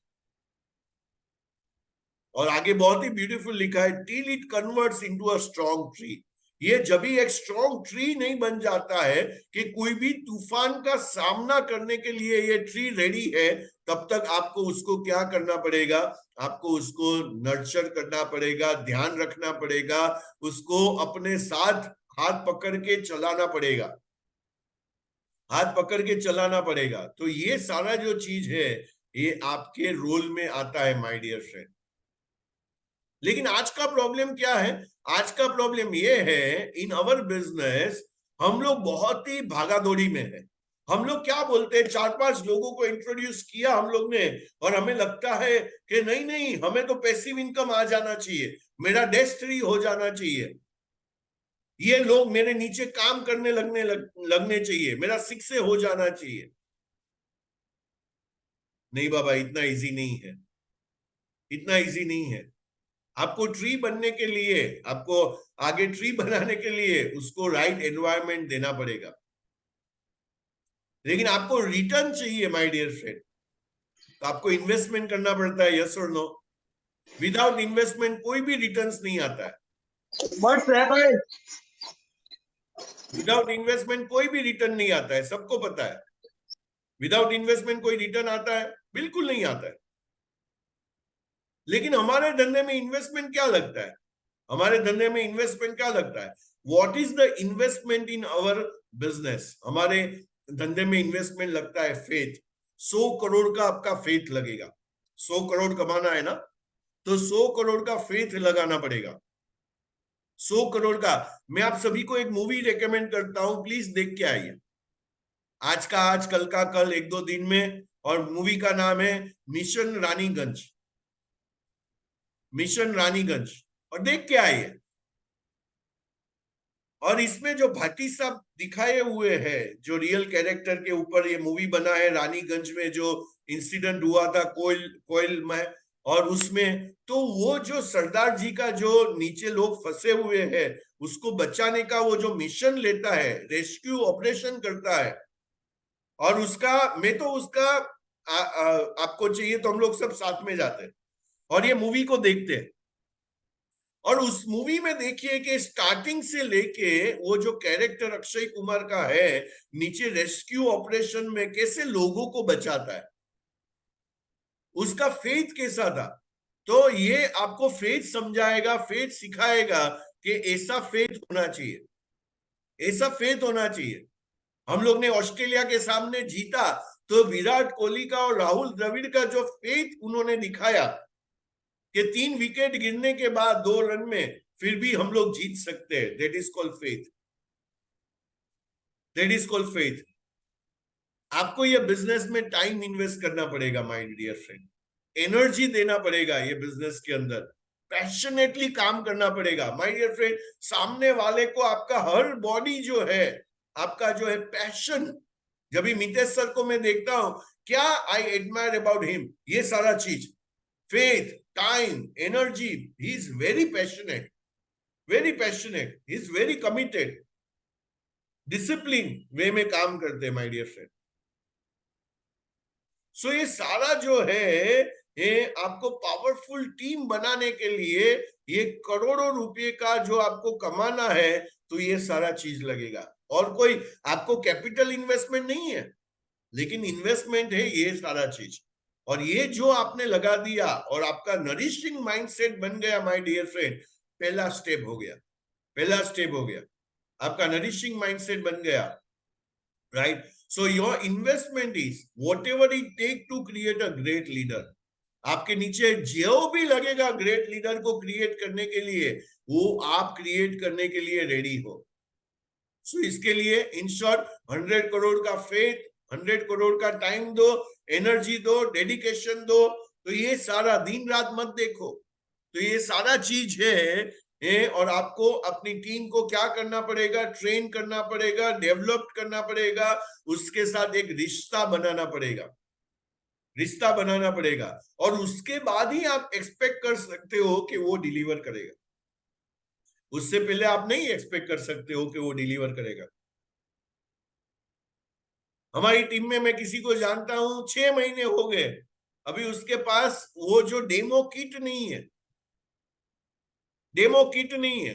और आगे बहुत ही ब्यूटीफुल लिखा है, till it converts into a strong tree. ये जब भी एक स्ट्रॉन्ग ट्री नहीं बन जाता है कि कोई भी तूफान का सामना करने के लिए ये ट्री रेडी है, तब तक आपको उसको क्या करना पड़ेगा, आपको उसको नर्चर करना पड़ेगा, ध्यान रखना पड़ेगा, उसको अपने साथ हाथ पकड़ के चलाना पड़ेगा, हाथ पकड़ के चलाना पड़ेगा। तो ये सारा जो चीज है ये आपके रोल में आता है माय डियर फ्रेंड। लेकिन आज का प्रॉब्लम क्या है, आज का प्रॉब्लम ये है इन अवर बिजनेस, हम लोग बहुत ही भागा दौड़ी में है। हम लोग क्या बोलते हैं, 4-5 लोगों को इंट्रोड्यूस किया हम लोग ने, और हमें लगता है कि नहीं नहीं हमें तो पैसिव इनकम आ जाना चाहिए, मेरा डेस्क फ्री हो जाना चाहिए, ये लोग मेरे नीचे काम करने लगने चाहिए, मेरा सिक्से हो जाना चाहिए। नहीं बाबा, इतना इजी नहीं है, इतना इजी नहीं है। आपको ट्री बनने के लिए, आपको आगे ट्री बनाने के लिए उसको राइट एनवायरनमेंट देना पड़ेगा, लेकिन आपको रिटर्न चाहिए माय डियर फ्रेंड। तो आपको इन्वेस्टमेंट करना पड़ता है, यस और नो। विदाउट इन्वेस्टमेंट कोई भी रिटर्न्स नहीं आता है, विदाउट इन्वेस्टमेंट कोई भी रिटर्न नहीं आता है, सबको पता है। विदाउट इन्वेस्टमेंट कोई रिटर्न आता है? बिल्कुल नहीं आता है। लेकिन हमारे धंधे में इन्वेस्टमेंट क्या लगता है, हमारे धंधे में इन्वेस्टमेंट क्या लगता है, what is the investment in our business? हमारे धंधे में इन्वेस्टमेंट लगता है फेथ। 100 करोड़ का आपका फेथ लगेगा, 100 करोड़ कमाना है ना, तो 100 करोड़ का फेथ लगाना पड़ेगा, 100 करोड़ का। मैं आप सभी को एक मूवी रेकमेंड करता हूं, प्लीज देख के आइए, आज का आज कल का कल, 1-2 दिन में। और मूवी का नाम है मिशन रानीगंज, मिशन रानीगंज, और देख के आइए। और इसमें जो भाटी साहब दिखाए हुए हैं, जो रियल कैरेक्टर के ऊपर ये मूवी बना है, रानीगंज में जो इंसिडेंट हुआ था कोयल में, और उसमें तो वो जो सरदार जी का जो नीचे लोग फंसे हुए हैं उसको बचाने का वो जो मिशन लेता है, रेस्क्यू ऑपरेशन करता है, और उसका मैं तो उसका आपको चाहिए तो हम लोग सब साथ में जाते हैं और ये मूवी को देखते हैं। और उस मूवी में देखिए कि स्टार्टिंग से लेके वो जो कैरेक्टर अक्षय कुमार का है, नीचे रेस्क्यू ऑपरेशन में कैसे लोगों को बचाता है, उसका फेथ कैसा था। तो ये आपको फेथ समझाएगा, फेथ सिखाएगा कि ऐसा फेथ होना चाहिए, ऐसा फेथ होना चाहिए। हम लोग ने ऑस्ट्रेलिया के सामने जीता तो विराट कोहली का और राहुल द्रविड़ का जो फेथ उन्होंने दिखाया कि 3 विकेट गिरने के बाद 2 रन में फिर भी हम लोग जीत सकते हैं, that is called faith, that is called faith. आपको ये बिजनेस में टाइम इन्वेस्ट करना पड़ेगा माय डियर फ्रेंड, एनर्जी देना पड़ेगा ये बिजनेस के अंदर, पैशनेटली काम करना पड़ेगा माय डियर फ्रेंड। सामने वाले को आपका हर बॉडी जो है, आपका जो है पैशन, जब भी मितेश सर को मैं देखता हूं, क्या आई एडमायर अबाउट हिम, ये सारा चीज, faith, time, energy, he is very passionate, very passionate, he is very committed, discipline वे में काम करते हैं माय डियर फ्रेंड। सो ये सारा जो है, ये आपको पावरफुल टीम बनाने के लिए, ये करोड़ों रुपए का जो आपको कमाना है, तो ये सारा चीज लगेगा। और कोई आपको कैपिटल इन्वेस्टमेंट नहीं है, लेकिन इन्वेस्टमेंट है ये सारा चीज। और ये जो आपने लगा दिया और आपका नरिशिंग माइंडसेट बन गया माय डियर फ्रेंड, पहला स्टेप हो गया, पहला स्टेप हो गया, आपका नरिशिंग माइंडसेट बन गया, right. So your investment is whatever it take to create a great leader. आपके नीचे जो भी लगेगा ग्रेट लीडर को क्रिएट करने के लिए, वो आप क्रिएट करने के लिए रेडी हो। सो इसके लिए इन शॉर्ट 100 करोड़ का फेथ, 100 करोड़ का टाइम दो, एनर्जी दो, डेडिकेशन दो। तो ये सारा दिन रात मत देखो, तो ये सारा चीज है और आपको अपनी टीम को क्या करना पड़ेगा, ट्रेन करना पड़ेगा, डेवलप करना पड़ेगा, उसके साथ एक रिश्ता बनाना पड़ेगा, रिश्ता बनाना पड़ेगा, और उसके बाद ही आप एक्सपेक्ट कर सकते हो कि वो डिलीवर करेगा। उससे पहले आप नहीं एक्सपेक्ट कर सकते हो कि वो डिलीवर करेगा। हमारी टीम में मैं किसी को जानता हूं, 6 महीने हो गए, अभी उसके पास वो जो डेमो किट नहीं है, डेमो किट नहीं है।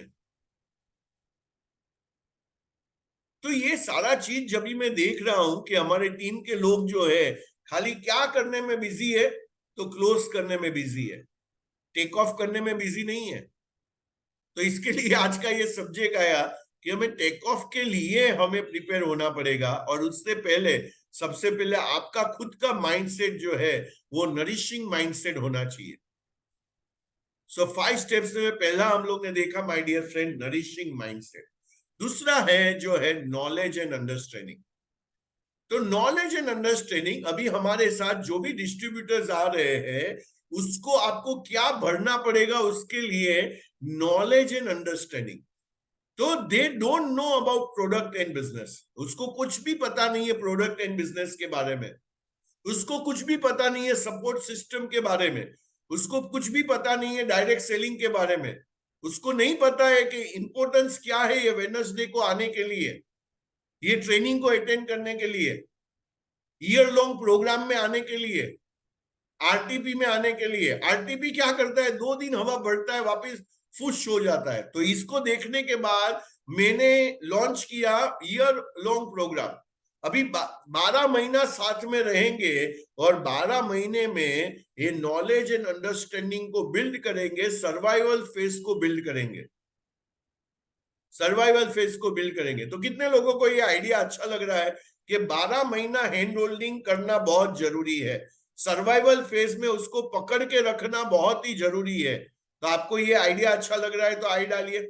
तो ये सारा चीज जब भी मैं देख रहा हूं कि हमारे टीम के लोग जो है खाली क्या करने में बिजी है, तो क्लोज करने में बिजी है, टेक ऑफ करने में बिजी नहीं है। तो इसके लिए आज का ये सब्जेक्ट आया कि हमें टेक ऑफ के लिए हमें प्रिपेयर होना पड़ेगा, और उससे पहले सबसे पहले आपका खुद का माइंडसेट जो है वो नरिशिंग माइंडसेट होना चाहिए। सो 5 स्टेप्स में पहला हम लोग ने देखा my dear friend, nourishing mindset. दूसरा है जो है नॉलेज एंड अंडरस्टैंडिंग। तो नॉलेज एंड अंडरस्टैंडिंग, अभी हमारे साथ जो भी डिस्ट्रीब्यूटर्स आ रहे हैं उसको आपको क्या भरना पड़ेगा, उसके लिए नॉलेज एंड अंडरस्टैंडिंग। तो they don't know about product and business, उसको कुछ भी पता नहीं है प्रोडक्ट एंड बिजनेस के बारे में, उसको कुछ भी पता नहीं है सपोर्ट सिस्टम के बारे में, उसको कुछ भी पता नहीं है डायरेक्ट सेलिंग के बारे में, उसको नहीं पता है कि इंपॉर्टेंस क्या है ये वेडनेसडे को आने के लिए, ये ट्रेनिंग को अटेंड करने के लिए, ईयर लॉन्ग प्रोग्राम में आने के लिए, आरटीपी में आने के लिए। आरटीपी क्या करता है, 2 दिन हवा बढ़ता है, वापस फुश हो जाता है। तो इसको देखने के बाद मैंने लॉन्च किया ईयर लॉन्ग प्रोग्राम। अभी 12 महीना साथ में रहेंगे और 12 महीने में ये नॉलेज एंड अंडरस्टैंडिंग को बिल्ड करेंगे, सर्वाइवल फेज को बिल्ड करेंगे, सर्वाइवल फेज को बिल्ड करेंगे। तो कितने लोगों को ये आइडिया अच्छा लग रहा है कि 12 महीना हैंड होल्डिंग करना बहुत जरूरी है, सर्वाइवल फेज में उसको पकड़ के रखना बहुत ही जरूरी है। तो आपको ये आइडिया अच्छा लग रहा है तो आई डालिए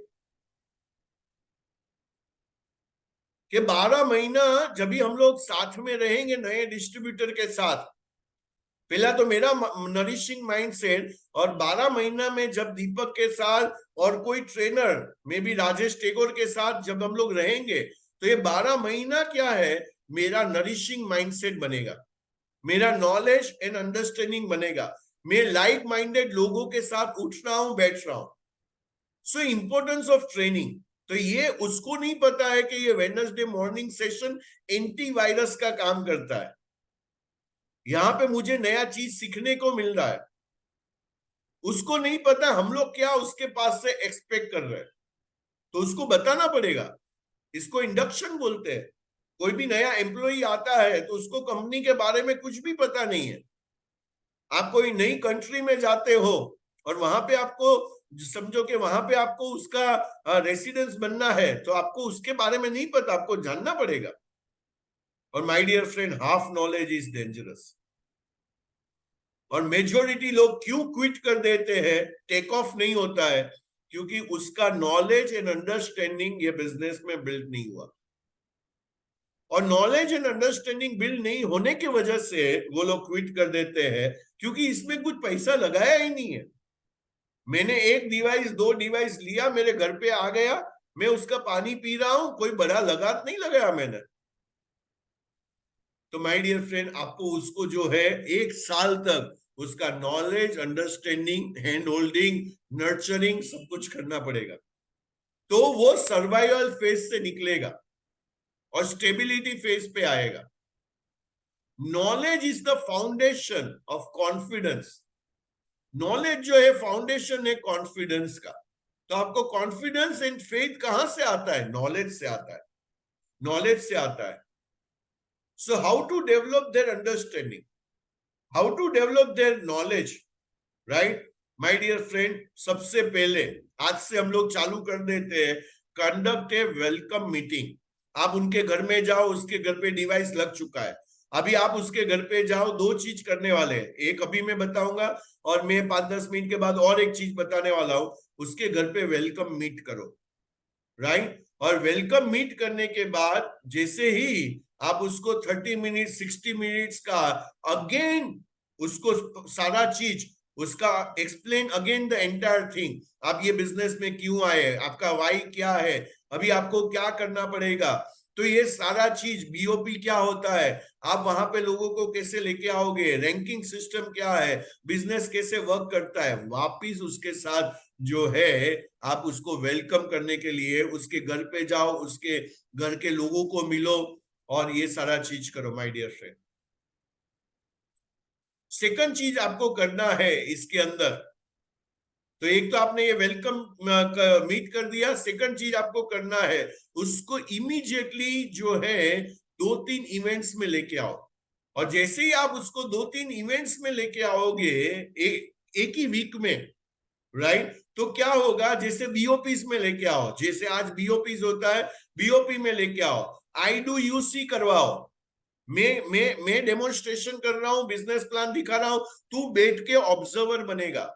कि 12 महीना जब भी हम लोग साथ में रहेंगे नए डिस्ट्रीब्यूटर के साथ, पहला तो मेरा नरिशिंग माइंडसेट, और 12 महीना में जब दीपक के साथ और कोई ट्रेनर में भी राजेश टेगोर के साथ जब हम लोग रहेंगे, तो ये 12 महीना क्या है, मेरा नरिशिंग माइंडसेट बनेगा, मेरा नॉलेज एंड अंडरस्टैंडिंग बनेगा, मैं लाइक माइंडेड लोगों के साथ उठ रहा हूं, बैठ रहा हूं। सो इंपॉर्टेंस ऑफ ट्रेनिंग, तो ये उसको नहीं पता है कि ये वेडनेसडे मॉर्निंग सेशन एंटीवायरस का काम करता है, यहां पे मुझे नया चीज सीखने को मिल रहा है। उसको नहीं पता हम लोग क्या उसके पास से एक्सपेक्ट कर रहे हैं, तो उसको बताना पड़ेगा। इसको इंडक्शन बोलते हैं। कोई भी नया एम्प्लॉय आता है तो उसको कंपनी के बारे में कुछ भी पता नहीं है। आप कोई नई कंट्री में जाते हो और वहां पे आपको समझो कि वहां पे आपको उसका रेसिडेंस बनना है, तो आपको उसके बारे में नहीं पता, आपको जानना पड़ेगा। और my dear friend, half knowledge is dangerous. और मेजोरिटी लोग क्यों क्विट कर देते हैं, टेक ऑफ नहीं होता है, क्योंकि उसका नॉलेज एंड अंडरस्टैंडिंग ये बिजनेस में बिल्ड नहीं हुआ। और नॉलेज एंड अंडरस्टैंडिंग बिल्ड नहीं होने की वजह से वो लोग क्विट कर देते हैं, क्योंकि इसमें कुछ पैसा लगाया ही नहीं है। मैंने 1 डिवाइस 2 डिवाइस लिया, मेरे घर पे आ गया, मैं उसका पानी पी रहा हूं, कोई बड़ा लगात नहीं लगाया मैंने। तो माय डियर फ्रेंड, आपको उसको जो है 1 साल तक उसका knowledge, understanding, hand holding, nurturing सब कुछ करना पड़ेगा, तो वो सर्वाइवल फेज से निकलेगा और स्टेबिलिटी फेज पे आएगा। Knowledge is the foundation of confidence. Knowledge जो है फाउंडेशन है कॉन्फिडेंस का। तो आपको कॉन्फिडेंस एंड फेथ कहां से आता है, नॉलेज से आता है, नॉलेज से आता है। So how to develop their understanding, how to develop their knowledge, right my dear friend. सबसे पहले आज से हम लोग चालू कर देते हैं, कंडक्ट ए वेलकम मीटिंग। आप उनके घर में जाओ, उसके घर पे डिवाइस लग चुका है, अभी आप उसके घर पे जाओ, 2 चीज करने वाले हैं, एक अभी मैं बताऊंगा और मैं 5-10 मिनट के बाद और एक चीज बताने वाला हूं। उसके घर पे वेलकम मीट करो, राइट। और वेलकम मीट करने के बाद जैसे ही आप उसको 30 मिनट 60 मिनट्स का अगेन उसको सारा चीज उसका explain again the entire thing. आप ये बिजनेस में क्यों आए, आपका वाई क्या है, अभी आपको क्या करना पड़ेगा। तो ये सारा चीज बीओपी क्या होता है, आप वहां पे लोगों को कैसे लेके आओगे, रैंकिंग सिस्टम क्या है, बिजनेस कैसे वर्क करता है, वापिस उसके साथ जो है आप उसको वेलकम करने के लिए उसके घर पे जाओ, उसके घर के लोगों को मिलो और ये सारा चीज करो माय डियर फ्रेंड। सेकंड चीज आपको करना है इसके अंदर, तो एक तो आपने ये वेलकम मीट कर दिया, सेकंड चीज आपको करना है उसको इमीडिएटली जो है 2-3 इवेंट्स में लेके आओ। और जैसे ही आप उसको 2-3 इवेंट्स में लेके आओगे एक ही वीक में, राइट, तो क्या होगा, जैसे बीओपीज में लेके आओ, जैसे आज बीओपीज होता है, बीओपी में लेके आओ, आई डू यू सी करवाओ, मैं डेमोन्स्ट्रेशन कर रहा हूं, बिजनेस प्लान दिखा रहा हूं, तू बैठ के ऑब्जर्वर बनेगा।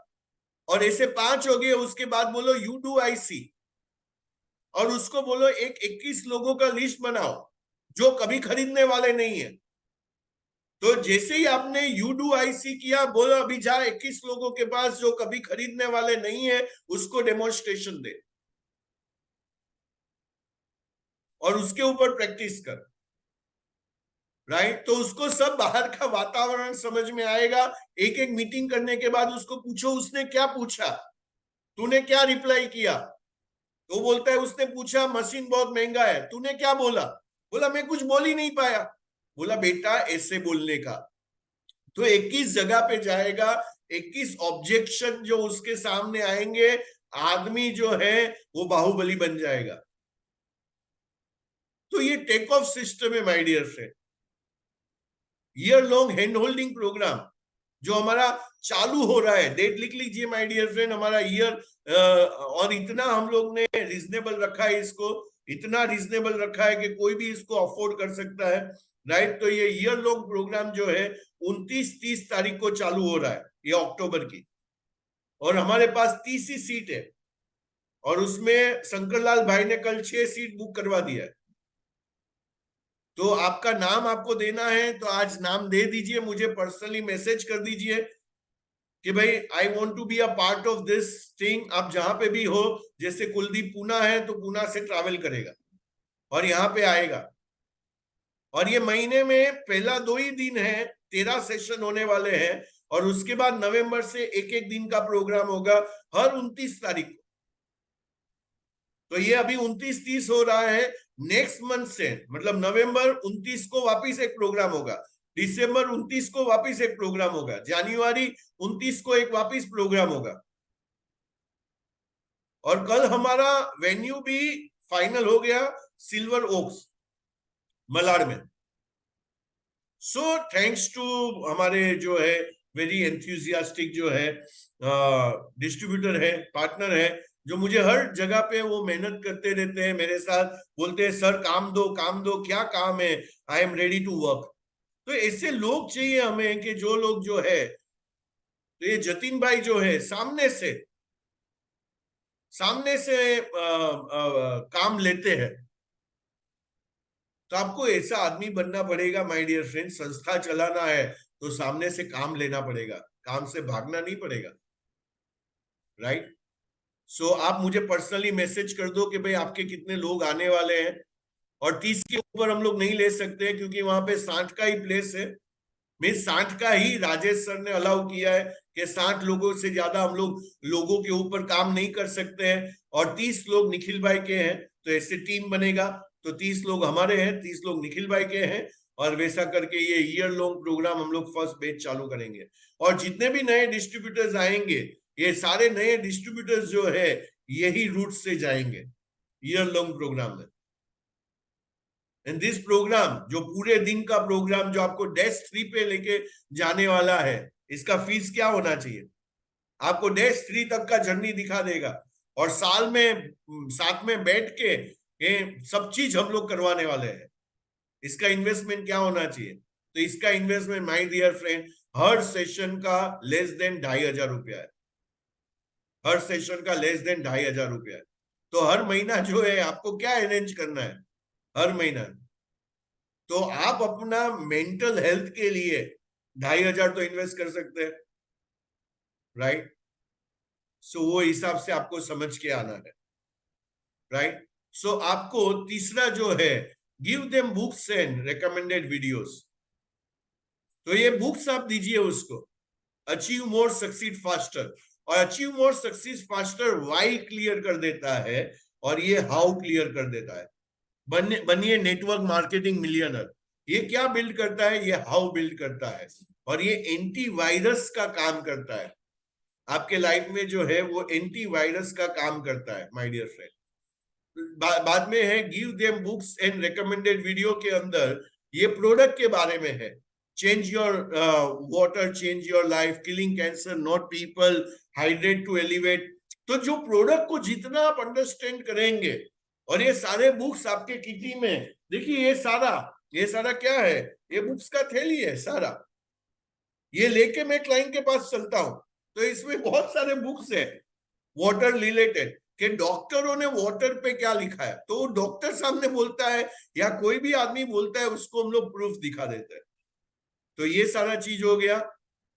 और ऐसे 5 हो गए, उसके बाद बोलो यू डू आई सी, और उसको बोलो एक 21 लोगों का लिस्ट बनाओ जो कभी खरीदने वाले नहीं है। तो जैसे ही आपने यू डू आई सी किया, बोलो अभी जा 21 लोगों के पास जो कभी खरीदने वाले नहीं है, उसको डेमोन्स्ट्रेशन दे और उसके ऊपर प्रैक्टिस कर, राइट। तो उसको सब बाहर का वातावरण समझ में आएगा। एक एक मीटिंग करने के बाद उसको पूछो उसने क्या पूछा, तूने क्या रिप्लाई किया। तो बोलता है उसने पूछा मशीन बहुत महंगा है, तूने क्या बोला, बोला मैं कुछ बोल ही नहीं पाया। बोला बेटा ऐसे बोलने का। तो 21 जगह पे जाएगा, 21 ऑब्जेक्शन जो उसके सामने आएंगे, आदमी जो है वो बाहुबली बन जाएगा। तो ये टेक ऑफ सिस्टम है my dear friend, year long hand holding program जो हमारा चालू हो रहा है। डेट लिख लीजिए माय डियर फ्रेंड, हमारा ईयर और इतना हम लोग ने रीजनेबल रखा है इसको, इतना रीजनेबल रखा है कि कोई भी इसको अफोर्ड कर सकता है, राइट। तो ये ईयर लॉन्ग प्रोग्राम जो है 29-30 तारीख को चालू हो रहा है, ये अक्टूबर की, और हमारे पास 30 ही सीट है, और उसमें शंकरलाल भाई ने कल 6 सीट बुक करवा दिया है। तो आपका नाम आपको देना है तो आज नाम दे दीजिए, मुझे पर्सनली मैसेज कर दीजिए कि भाई I want to be a part of this thing. आप जहां पे भी हो, जैसे कुलदीप पूना है तो पूना से ट्रैवल करेगा और यहाँ पे आएगा, और ये महीने में पहला 2 ही दिन है, 13 सेशन होने वाले हैं, और उसके बाद नवंबर से एक एक दिन का प्रोग्राम होगा हर 29 तारीख को। तो ये अभी 29-30 हो रहा है, नेक्स्ट मंथ से मतलब नवंबर 29 को वापिस एक प्रोग्राम होगा, दिसंबर 29 को वापिस एक प्रोग्राम होगा, जनवरी 29 को एक वापिस प्रोग्राम होगा, और कल हमारा वेन्यू भी फाइनल हो गया, सिल्वर ओक्स मलाड में। सो थैंक्स टू हमारे जो है वेरी एंथुजियास्टिक जो है डिस्ट्रीब्यूटर है, पार्टनर है, जो मुझे हर जगह पे वो मेहनत करते रहते हैं मेरे साथ, बोलते हैं सर काम दो काम दो, क्या काम है, I am ready to work. तो ऐसे लोग चाहिए हमें कि जो लोग जो है, तो ये जतिन भाई जो है सामने से काम लेते हैं। तो आपको ऐसा आदमी बनना पड़ेगा माय डियर फ्रेंड, संस्था चलाना है तो सामने से काम लेना पड़ेगा, काम से भागना नहीं पड़ेगा, राइट। सो आप मुझे पर्सनली मैसेज कर दो कि भाई आपके कितने लोग आने वाले हैं, और 30 के ऊपर हम लोग नहीं ले सकते क्योंकि वहां पे 60 का ही प्लेस है। मैं 60 का ही राजेश सर ने अलाउ किया है कि 60 लोगों से ज्यादा हम लोग लोगों के ऊपर काम नहीं कर सकते हैं, और 30 लोग निखिल भाई के हैं, तो ऐसे टीम बनेगा, तो 30 लोग हमारे हैं, 30 लोग निखिल भाई के हैं, और वैसा करके ये ईयर लॉन्ग प्रोग्राम हम लोग फर्स्ट बैच चालू करेंगे। और जितने भी नए डिस्ट्रीब्यूटर्स आएंगे, ये सारे नए डिस्ट्रीब्यूटर्स जो है यही रूट से जाएंगे ईयर लॉन्ग प्रोग्राम में। एंड दिस प्रोग्राम जो पूरे दिन का प्रोग्राम जो आपको डेस्क 3 पे लेके जाने वाला है, इसका फीस क्या होना चाहिए, आपको डेस्क 3 तक का जर्नी दिखा देगा, और साल में साथ में बैठ के ये सब चीज हम लोग करवाने वाले हैं। इसका इन्वेस्टमेंट क्या होना चाहिए, तो इसका इन्वेस्टमेंट माय डियर फ्रेंड हर सेशन का लेस देन 2,500 रुपया है, हर सेशन का लेस देन 2,500 रुपया है। तो हर महीना जो है आपको क्या अरेंज करना है, हर महीना तो आप अपना मेंटल हेल्थ के लिए 2,500 तो इन्वेस्ट कर सकते हैं, राइट? सो वो हिसाब से आपको समझ के आना है, राइट? सो आपको तीसरा जो है, give them books and recommended videos. तो ये बुक्स आप दीजिए उसको, अचीव मोर सक्सीड फास्टर, और achieve more succeed faster why clear कर देता है और ये हाउ क्लियर कर देता है। बनिए नेटवर्क मार्केटिंग मिलियनर। ये क्या बिल्ड करता है? ये हाउ बिल्ड करता है, और ये एंटीवायरस का काम करता है। आपके लाइफ में जो है वो एंटीवायरस का काम करता है माय डियर फ्रेंड। बाद में है give them books and recommended video के अंदर ये प्रोडक्ट के बारे में है। Change your water, change your life, killing cancer not people, hydrate to elevate. तो जो प्रोडक्ट को जितना आप अंडरस्टैंड करेंगे, और ये सारे बुक्स आपके किटी में देखिए, ये सारा क्या है? ये बुक्स का थैली है सारा। ये लेके मैं क्लाइंट के पास चलता हूं तो इसमें बहुत सारे बुक्स है वाटर रिलेटेड, कि डॉक्टरों ने वाटर पे क्या लिखा है, तो डॉक्टर सामने बोलता है या कोई भी आदमी बोलता है, उसको हम लोग प्रूफ दिखा देते हैं। तो ये सारा चीज हो गया।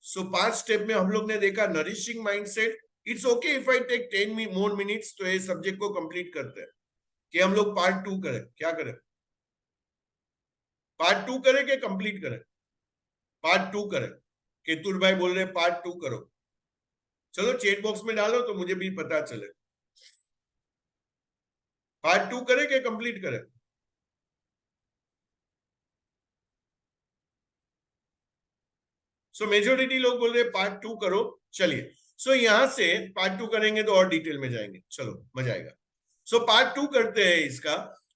सो 5 स्टेप में हम लोग ने देखा nourishing mindset. It's okay if I take 10 more minutes, तो ये सब्जेक्ट को कंप्लीट करते हैं कि हम लोग पार्ट 2 करें। क्या करें? पार्ट 2 करें कि कंप्लीट करें? पार्ट 2 करें। केतुर भाई बोल रहे पार्ट 2 करो। चलो चैट बॉक्स में डालो तो मुझे भी पता चले। पार्ट 2 करें कि कंप्लीट करें? सो मेजोरिटी लोग बोल रहे पार्ट 2 करो। चलिए, सो यहां से पार्ट 2 करेंगे तो और डिटेल में जाएंगे। चलो मजा आएगा। सो पार्ट 2 करते हैं इसका।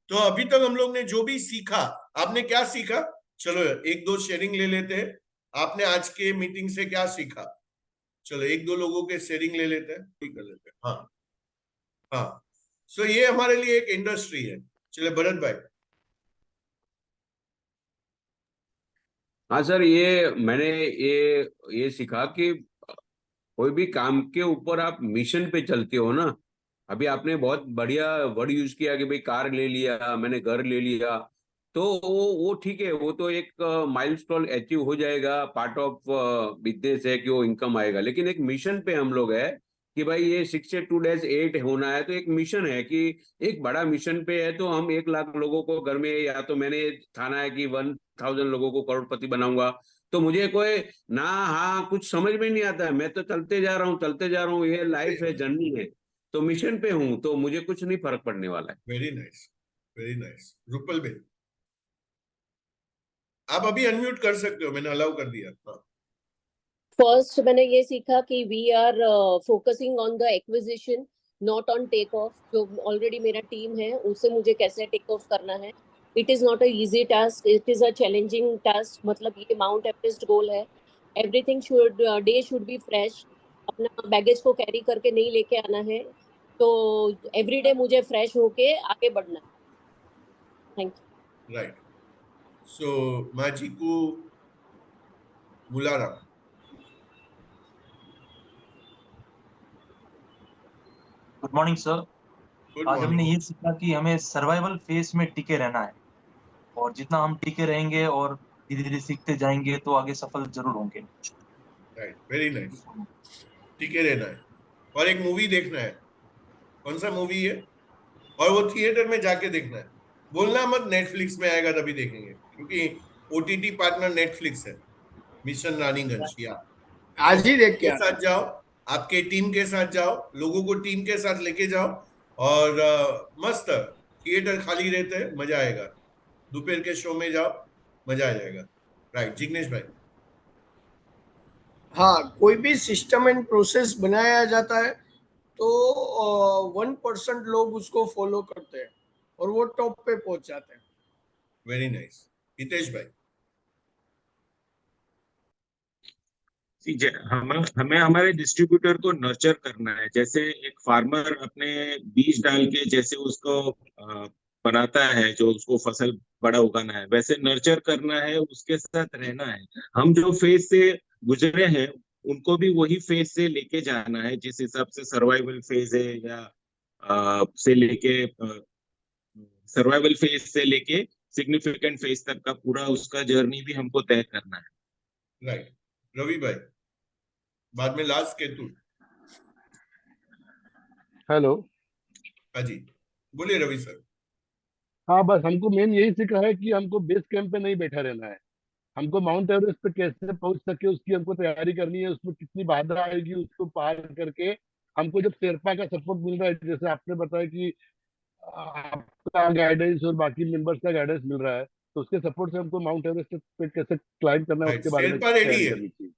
तो अभी तक हम लोग ने जो भी सीखा, आपने क्या सीखा? चलो एक दो शेयरिंग ले लेते हैं। आपने आज के मीटिंग से क्या सीखा? चलो एक दो लोगों के शेयरिंग ले लेते हैं, ठीक कर लेते हैं। हाँ हाँ। सो ये हमारे लिए एक इंडस्ट्री है। चले भरत भाई। हाँ सर, ये मैंने ये सीखा कि कोई भी काम के ऊपर आप मिशन पे चलते हो ना। अभी आपने बहुत बढ़िया वर्ड यूज किया कि भाई कार ले लिया, मैंने घर ले लिया। तो वो ठीक है, वो तो एक माइलस्टोन अचीव हो जाएगा, पार्ट ऑफ बिजनेस है कि वो इनकम आएगा। लेकिन एक मिशन पे हम लोग है कि भाई ये 62-8 होना है, तो एक मिशन है कि एक बड़ा मिशन पे है। तो हम 1 लाख लोगों को घर में, या तो मैंने ठाना है कि 1000 लोगों को करोड़पति बनाऊंगा। तो मुझे कोई ना, हाँ, कुछ समझ में नहीं आता है। मैं तो चलते जा रहा हूँ, चलते जा रहा हूँ, ये लाइफ है, जर्नी है। तो मिशन पे हूँ, तो मुझे कुछ नहीं फर्क पड़ने वाला है। Very nice, very nice. Rupal भाई, आप अभी अनम्यूट कर सकते हो, मैंने अलाउ कर दिया। हाँ। फर्स्ट मैंने ये सीखा कि we are focusing on the acquisition, not on take off. जो ऑलरेडी मेरा टीम है उससे मुझे कैसे टेक ऑफ करना है। It is not a easy task, it is a challenging task. मतलब ये माउंट एवरेस्ट गोल है। Everything should, day should be fresh. अपना बैगेज को कैरी करके नहीं लेके आना है। तो एवरी डे मुझे फ्रेश होके आगे बढ़ना है। Thank you. राइट। सो माजिकू Mularam. Good morning sir. Good आज हमने मॉर्निंग। ये सीखा कि हमें सर्वाइवल फेज में टिके रहना है, और जितना हम टिके रहेंगे और धीरे धीरे सीखते जाएंगे तो आगे सफल जरूर होंगे। Right, very nice. टिके रहना है और एक मूवी देखना है। कौन सा मूवी है? और वो थिएटर में जाके देखना है। बोलना मत नेटफ्लिक्स में आएगा तभी देखेंगे, क्योंकि ओटीटी पार्टनर नेटफ्लिक्स है। मिशन रानीगंज। या सो आज ही देख के के आना। साथ जाओ, आपके टीम के साथ जाओ, लोगों को टीम के साथ लेके जाओ, और मस्त थिएटर खाली रहते हैं, मजा आएगा। दोपहर के शो में जाओ, मजा आ जाएगा। राइट जिग्नेश भाई। हाँ, कोई भी सिस्टम एंड प्रोसेस बनाया जाता है तो 1% लोग उसको फॉलो करते हैं और वो टॉप पे पहुंच जाते हैं। Very nice. हितेश भाई। हमें हमारे डिस्ट्रीब्यूटर को नर्चर करना है। जैसे एक फार्मर अपने बीज डाल के जैसे उसको बनाता है, जो उसको फसल बड़ा उगाना है, वैसे नर्चर करना है, उसके साथ रहना है। हम जो फेज से गुजरे हैं उनको भी वही फेज से लेके जाना है, जिस हिसाब से सर्वाइवल फेज है, या से लेके सर्वाइवल फेज से लेके सिग्निफिकेंट फेज तक का पूरा उसका जर्नी भी हमको तय करना है। राइट। रवि भाई। बाद में लास्ट केतु। हेलो। हाँ जी, बोलिए रवि सर। हाँ, बस हमको मेन यही सीखा है कि हमको बेस कैंप पे नहीं बैठा रहना है। हमको माउंट एवरेस्ट पे कैसे पहुंच सके उसकी हमको तैयारी करनी है, उसमें कितनी बाधा आएगी उसको पार करके। हमको जब शेरपा का सपोर्ट मिल रहा है, जैसे आपने बताया कि आपका गाइडेंस और बाकी मेंबर्स का गाइडेंस मिल रहा है, तो उसके सपोर्ट से हमको माउंट एवरेस्ट पे कैसे क्लाइंब करना है राइट, उसके बारे में शेरपा रेडी तैयारी है, करनी चाहिए।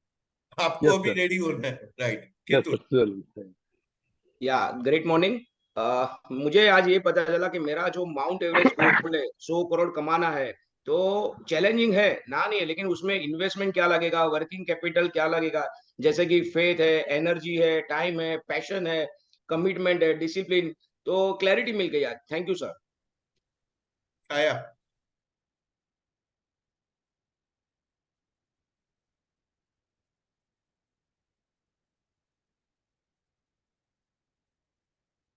आपको यस अभी सर। रेडी होना है। Right, yes Ketu. सर। या ग्रेट मॉर्निंग। मुझे आज ये पता चला कि मेरा जो माउंट एवरेस्ट गोल है 100 करोड़ कमाना है, तो चैलेंजिंग है ना, नहीं है, लेकिन उसमें इन्वेस्टमेंट क्या लगेगा, वर्किंग कैपिटल क्या लगेगा, जैसे कि फेथ है, एनर्जी है, टाइम है, पैशन है, कमिटमेंट है, डिसिप्लिन। तो क्लैरिटी मिल गई आज। Thank you sir. छाया।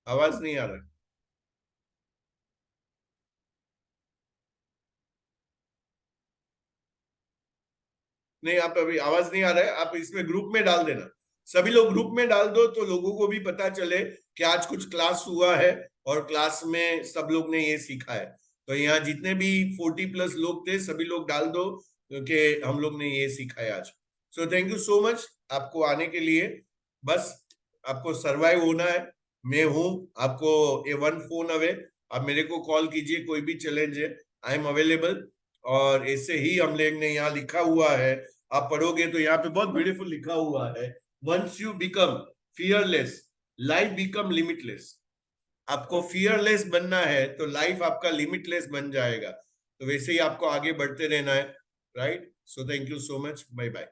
आवाज नहीं आ रहा। नहीं, आप अभी आवाज नहीं आ रहा है, आप इसमें ग्रुप में डाल देना। सभी लोग ग्रुप में डाल दो तो लोगों को भी पता चले कि आज कुछ क्लास हुआ है और क्लास में सब लोग ने ये सीखा है। तो यहाँ जितने भी 40+ लोग थे सभी लोग डाल दो, क्योंकि हम लोग ने ये सीखा है आज। सो थैंक यू सो मच आपको आने के लिए। बस आपको सरवाइव होना है। मैं हूं आपको A1 फोन अवे। आप मेरे को कॉल कीजिए, कोई भी चैलेंज है, आई एम अवेलेबल। और ऐसे ही हम लोग ने यहाँ लिखा हुआ है, आप पढ़ोगे तो यहाँ पे बहुत ब्यूटीफुल लिखा हुआ है, once you become fearless life become limitless. आपको फियरलेस बनना है तो लाइफ आपका लिमिटलेस बन जाएगा। तो वैसे ही आपको आगे बढ़ते रहना है। Right, so thank you so much, bye bye.